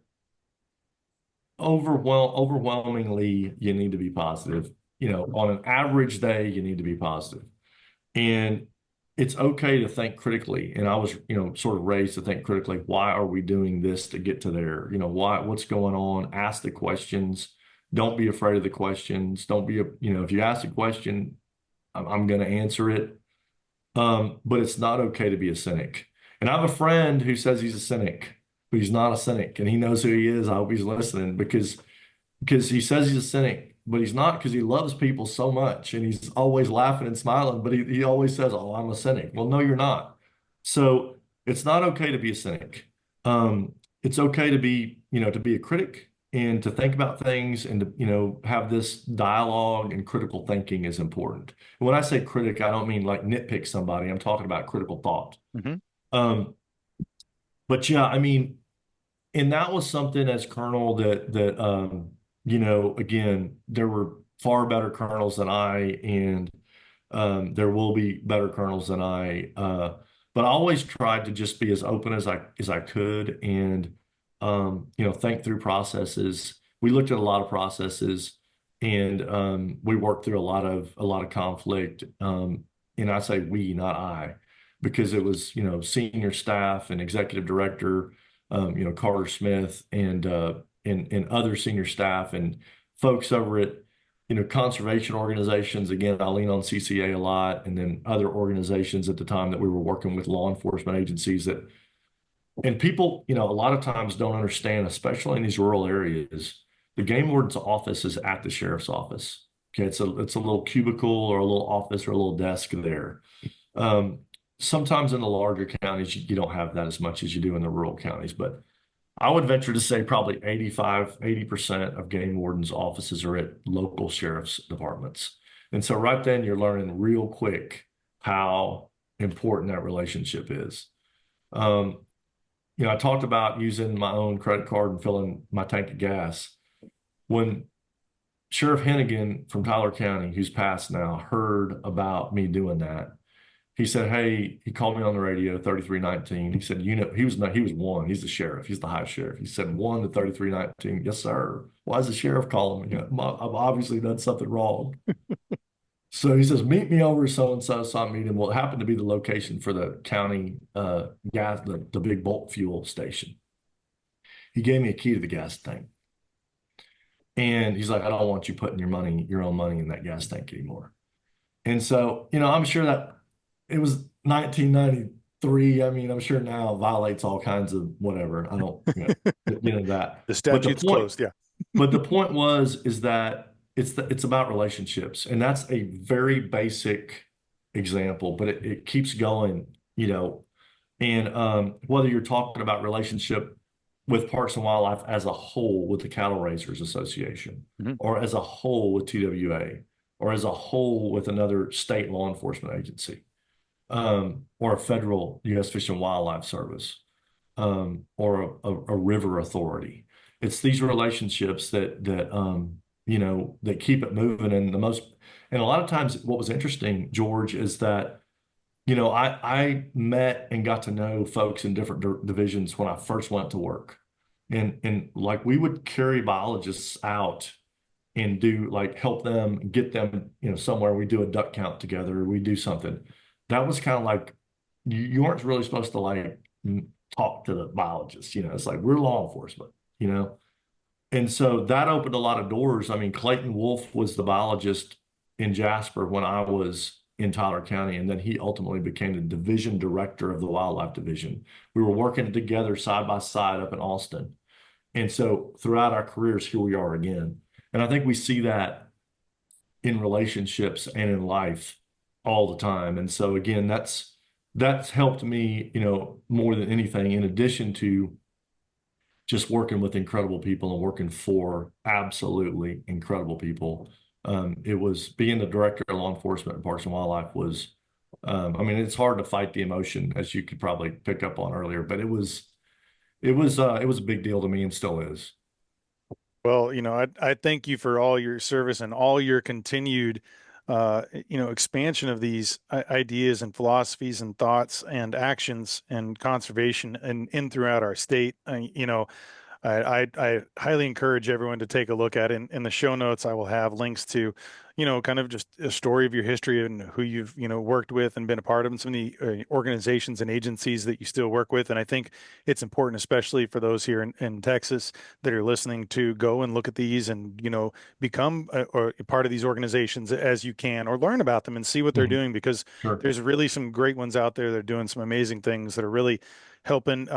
overwhelmingly, you need to be positive. On an average day, you need to be positive. And it's okay to think critically. And I was, sort of raised to think critically. Why are we doing this to get to there? What's going on? Ask the questions. Don't be afraid of the questions. Don't be, if you ask a question, I'm going to answer it. But it's not okay to be a cynic. And I have a friend who says he's a cynic, but he's not a cynic, and he knows who he is. I hope he's listening because he says he's a cynic, but he's not because he loves people so much and he's always laughing and smiling. But he always says, "Oh, I'm a cynic." Well, no, you're not. So it's not okay to be a cynic. It's okay to be a critic and to think about things and to, have this dialogue and critical thinking is important. And when I say critic, I don't mean like nitpick somebody. I'm talking about critical thought. Hmm. Um, but yeah, I mean, and that was something as colonel that again, there were far better colonels than I, and there will be better colonels than I. But I always tried to just be as open as I could and think through processes. We looked at a lot of processes and we worked through a lot of conflict. And I say we, not I, because it was, senior staff and executive director, Carter Smith and other senior staff and folks over at conservation organizations. Again, I lean on CCA a lot, and then other organizations at the time that we were working with law enforcement agencies and people, a lot of times don't understand, especially in these rural areas, the game warden's office is at the sheriff's office. Okay, it's a little cubicle or a little office or a little desk there. Um, Sometimes in the larger counties, you don't have that as much as you do in the rural counties, but I would venture to say probably 80% of game wardens' offices are at local sheriff's departments. And so right then you're learning real quick how important that relationship is. Um, I talked about using my own credit card and filling my tank of gas. When Sheriff Hennigan from Tyler County, who's passed now, heard about me doing that, he said, hey, he called me on the radio, 3319. He said, he was one. He's the sheriff. He's the high sheriff. He said, 1 to 3319. Yes, sir. Why is the sheriff calling me? I've obviously done something wrong. So he says, meet me over so-and-so. So I meet him. Well, it happened to be the location for the county gas, the big bulk fuel station. He gave me a key to the gas tank. And he's like, I don't want you putting your own money in that gas tank anymore. And so, I'm sure that it was 1993. I mean, I'm sure now violates all kinds of whatever. I don't, that. The But the statute's point, closed. Yeah. but the point is that it's about relationships, and that's a very basic example, but it keeps going, and whether you're talking about relationship with Parks and Wildlife as a whole with the Cattle Raisers Association, Mhm. or as a whole with TWA, or as a whole with another state law enforcement agency, or a federal U.S. Fish and Wildlife Service, or a river authority. It's these relationships that keep it moving. And a lot of times, what was interesting, George, is that I met and got to know folks in different divisions when I first went to work, and like we would carry biologists out and do like help them get them somewhere. We do a duck count together. We do something. That was kind of like you weren't really supposed to like talk to the biologists. It's like we're law enforcement. And so that opened a lot of doors. I mean, Clayton Wolf was the biologist in Jasper when I was in Tyler County, and then he ultimately became the division director of the wildlife division. We were working together side by side up in Austin. And so throughout our careers, here we are again. And I think we see that in relationships and in life all the time. And so again, that's helped me, more than anything, in addition to just working with incredible people and working for absolutely incredible people. It was being the director of law enforcement in Parks and Wildlife was, I mean, it's hard to fight the emotion, as you could probably pick up on earlier, but it was a big deal to me and still is. Well, I thank you for all your service and all your continued, expansion of these ideas and philosophies and thoughts and actions and conservation and in throughout our state. I highly encourage everyone to take a look at it. In the show notes, I will have links to, kind of just a story of your history and who you've, worked with and been a part of, and some of the organizations and agencies that you still work with. And I think it's important, especially for those here in Texas that are listening, to go and look at these and, become or a part of these organizations as you can, or learn about them and see what they're Mhm. doing, because Sure. there's really some great ones out there that are doing some amazing things that are really helping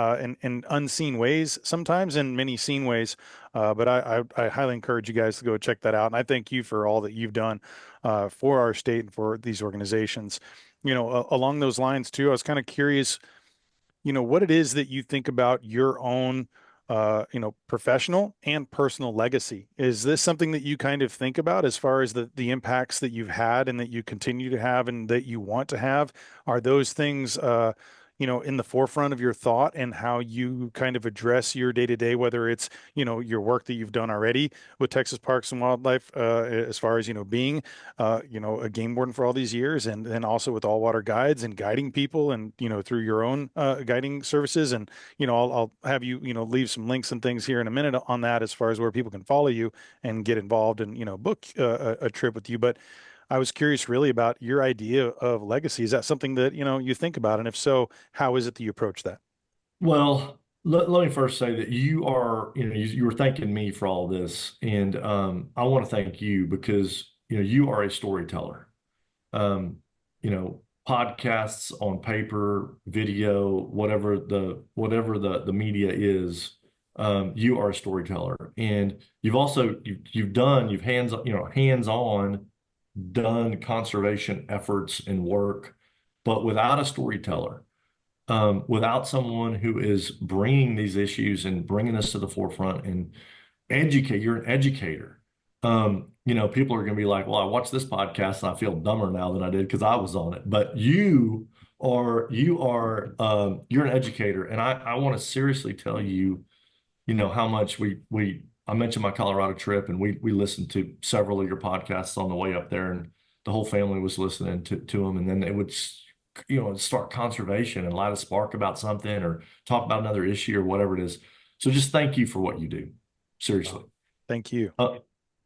in unseen ways, sometimes in many seen ways. But I highly encourage you guys to go check that out. And I thank you for all that you've done for our state and for these organizations. Along those lines too, I was kind of curious, what it is that you think about your own, professional and personal legacy. Is this something that you kind of think about as far as the impacts that you've had and that you continue to have and that you want to have? Are those things, in the forefront of your thought and how you kind of address your day to day, whether it's, your work that you've done already with Texas Parks and Wildlife, as far as, being, a game warden for all these years, and then also with all water guides and guiding people and, through your own guiding services. And, I'll have you, leave some links and things here in a minute on that as far as where people can follow you and get involved and, book a trip with you. But I was curious really about your idea of legacy. Is that something that, you think about? And if so, how is it that you approach that? Well, let me first say that you were thanking me for all this, and I want to thank you because you are a storyteller. Um, Podcasts on paper, video, whatever the media is, you are a storyteller, and you've hands on done conservation efforts and work, but without a storyteller, without someone who is bringing these issues and bringing us to the forefront and you're an educator. People are going to be like, well, I watched this podcast and I feel dumber now than I did because I was on it. But you're an educator. And I want to seriously tell you, how much I mentioned my Colorado trip, and we listened to several of your podcasts on the way up there, and the whole family was listening to them. And then it would, start conservation and light a spark about something or talk about another issue or whatever it is. So just thank you for what you do. Seriously. Oh, thank you.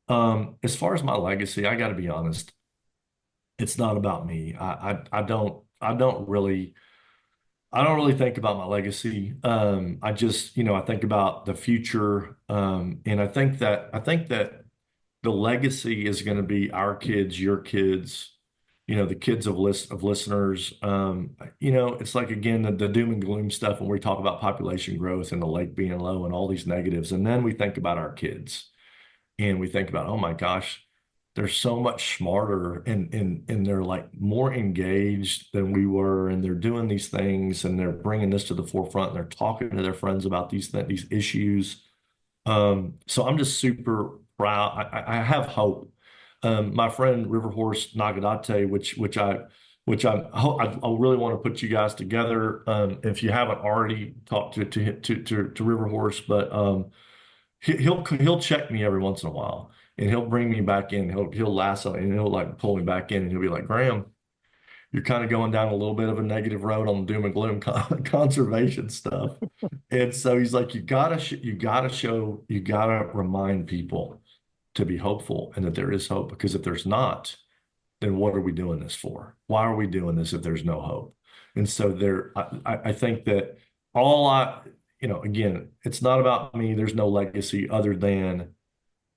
As far as my legacy, I got to be honest, it's not about me. I don't really think about my legacy. I just, I think about the future. And I think that the legacy is going to be our kids, your kids, the kids of listeners. It's like, again, the doom and gloom stuff when we talk about population growth and the lake being low and all these negatives. And then we think about our kids and we think about, oh my gosh, they're so much smarter and they're like more engaged than we were, and they're doing these things and they're bringing this to the forefront and they're talking to their friends about these issues. So I'm just super proud. I have hope. My friend River Horse Nagadate, I really want to put you guys together. If you haven't already talked to River Horse, but he'll check me every once in a while, and he'll bring me back in. He'll lasso and he'll like pull me back in, and he'll be like, Graham, you're kind of going down a little bit of a negative road on the doom and gloom conservation stuff. And so he's like, you gotta remind people to be hopeful and that there is hope, because if there's not, then what are we doing this for? Why are we doing this if there's no hope? And so I think that all again, it's not about me. There's no legacy other than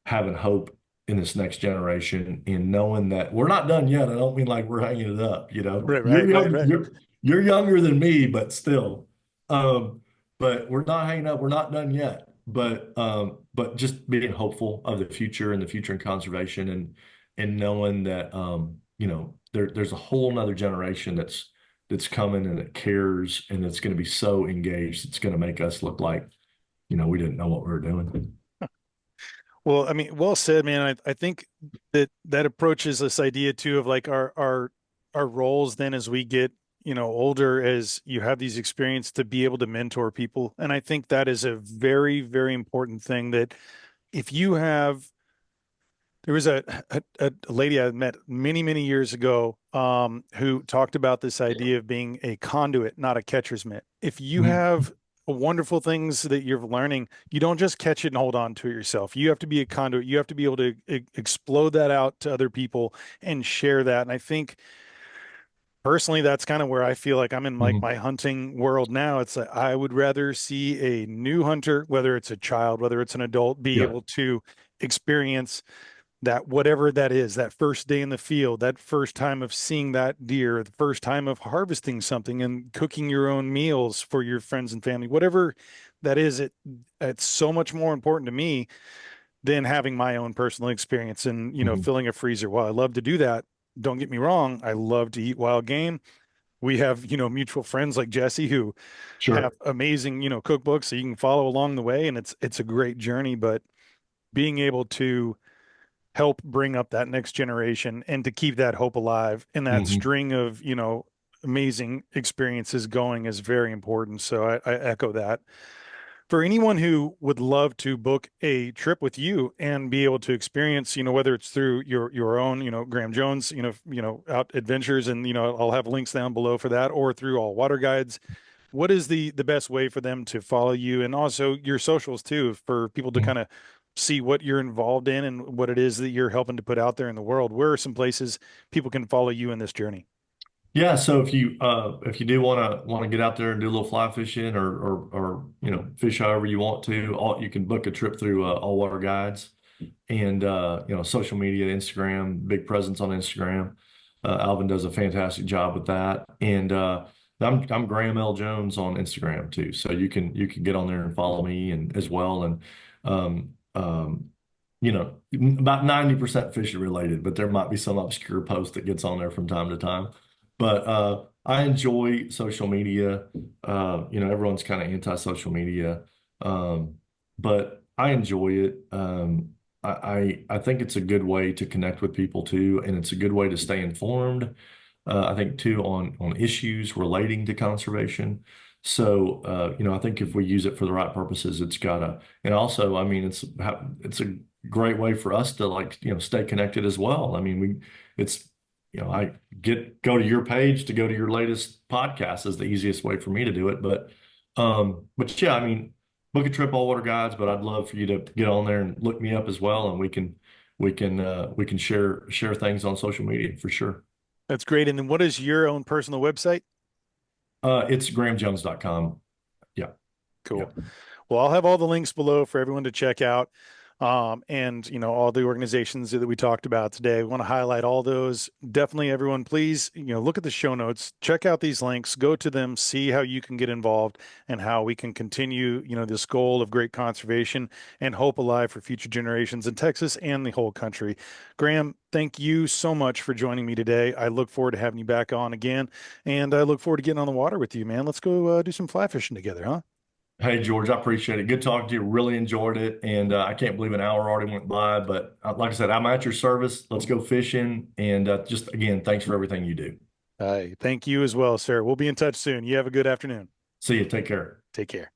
having hope in this next generation and knowing that we're not done yet. I don't mean like we're hanging it up, Right, You're right, right, young, right. you're younger than me, but still. But we're not hanging up. We're not done yet. But just being hopeful of the future and the future in conservation, and knowing that there's a whole nother generation that's coming and that cares and that's going to be so engaged. It's going to make us look like, we didn't know what we were doing. Well, I mean, well said, man. I think that approaches this idea too of like our roles then as we get, older, as you have these experience to be able to mentor people. And I think that is a very, very important thing that if you have, there was a lady I met many, many years ago, who talked about this idea of being a conduit, not a catcher's mitt. If you Mhm. have wonderful things that you're learning, you don't just catch it and hold on to it yourself. You have to be a conduit. You have to be able to explode that out to other people and share that. And I think personally, that's kind of where I feel like I'm in like Mhm. my hunting world now. It's like I would rather see a new hunter, whether it's a child, whether it's an adult, be Yeah. able to experience that whatever that is, that first day in the field, that first time of seeing that deer, the first time of harvesting something and cooking your own meals for your friends and family, whatever that is, it's so much more important to me than having my own personal experience and, Mhm. filling a freezer. While I love to do that, don't get me wrong, I love to eat wild game. We have, mutual friends like Jesse who have Sure. amazing, cookbooks so you can follow along the way, and it's a great journey. But being able to help bring up that next generation and to keep that hope alive and that Mhm. string of, amazing experiences going is very important. So I echo that. For anyone who would love to book a trip with you and be able to experience, whether it's through your own, Grahame Jones, out adventures, and I'll have links down below for that, or through all water guides, what is the best way for them to follow you, and also your socials too, for people to kind of see what you're involved in and what it is that you're helping to put out there in the world? Where are some places people can follow you in this journey? Yeah, so if you do want to get out there and do a little fly fishing or fish however you want to, you can book a trip through All Water Guides and social media, Instagram, big presence on Instagram. Alvin does a fantastic job with that, and I'm Grahame L. Jones on Instagram too. So you can get on there and follow me and as well, and um, um, about 90% fishing related, but there might be some obscure post that gets on there from time to time. But I enjoy social media. Everyone's kind of anti-social media, but I enjoy it. I think it's a good way to connect with people too, and it's a good way to stay informed. I think too on issues relating to conservation. So I think if we use it for the right purposes, and also, I mean, it's a great way for us to stay connected as well. I mean, it's I go to your page to go to your latest podcast is the easiest way for me to do it. But yeah, I mean, book a trip all water guides, but I'd love for you to get on there and look me up as well, and we can share things on social media for sure. That's great. And then what is your own personal website? It's grahamejones.com. Yeah. Yeah. Cool. Well, I'll have all the links below for everyone to check out. And all the organizations that we talked about today. We want to highlight all those. Definitely, everyone, please, look at the show notes, check out these links, go to them, see how you can get involved and how we can continue, this goal of great conservation and hope alive for future generations in Texas and the whole country. Grahame, thank you so much for joining me today. I look forward to having you back on again, and I look forward to getting on the water with you, man. Let's go do some fly fishing together, huh? Hey, George, I appreciate it. Good talking to you. Really enjoyed it. And I can't believe an hour already went by. But like I said, I'm at your service. Let's go fishing. And just again, thanks for everything you do. Thank you as well, sir. We'll be in touch soon. You have a good afternoon. See you. Take care. Take care.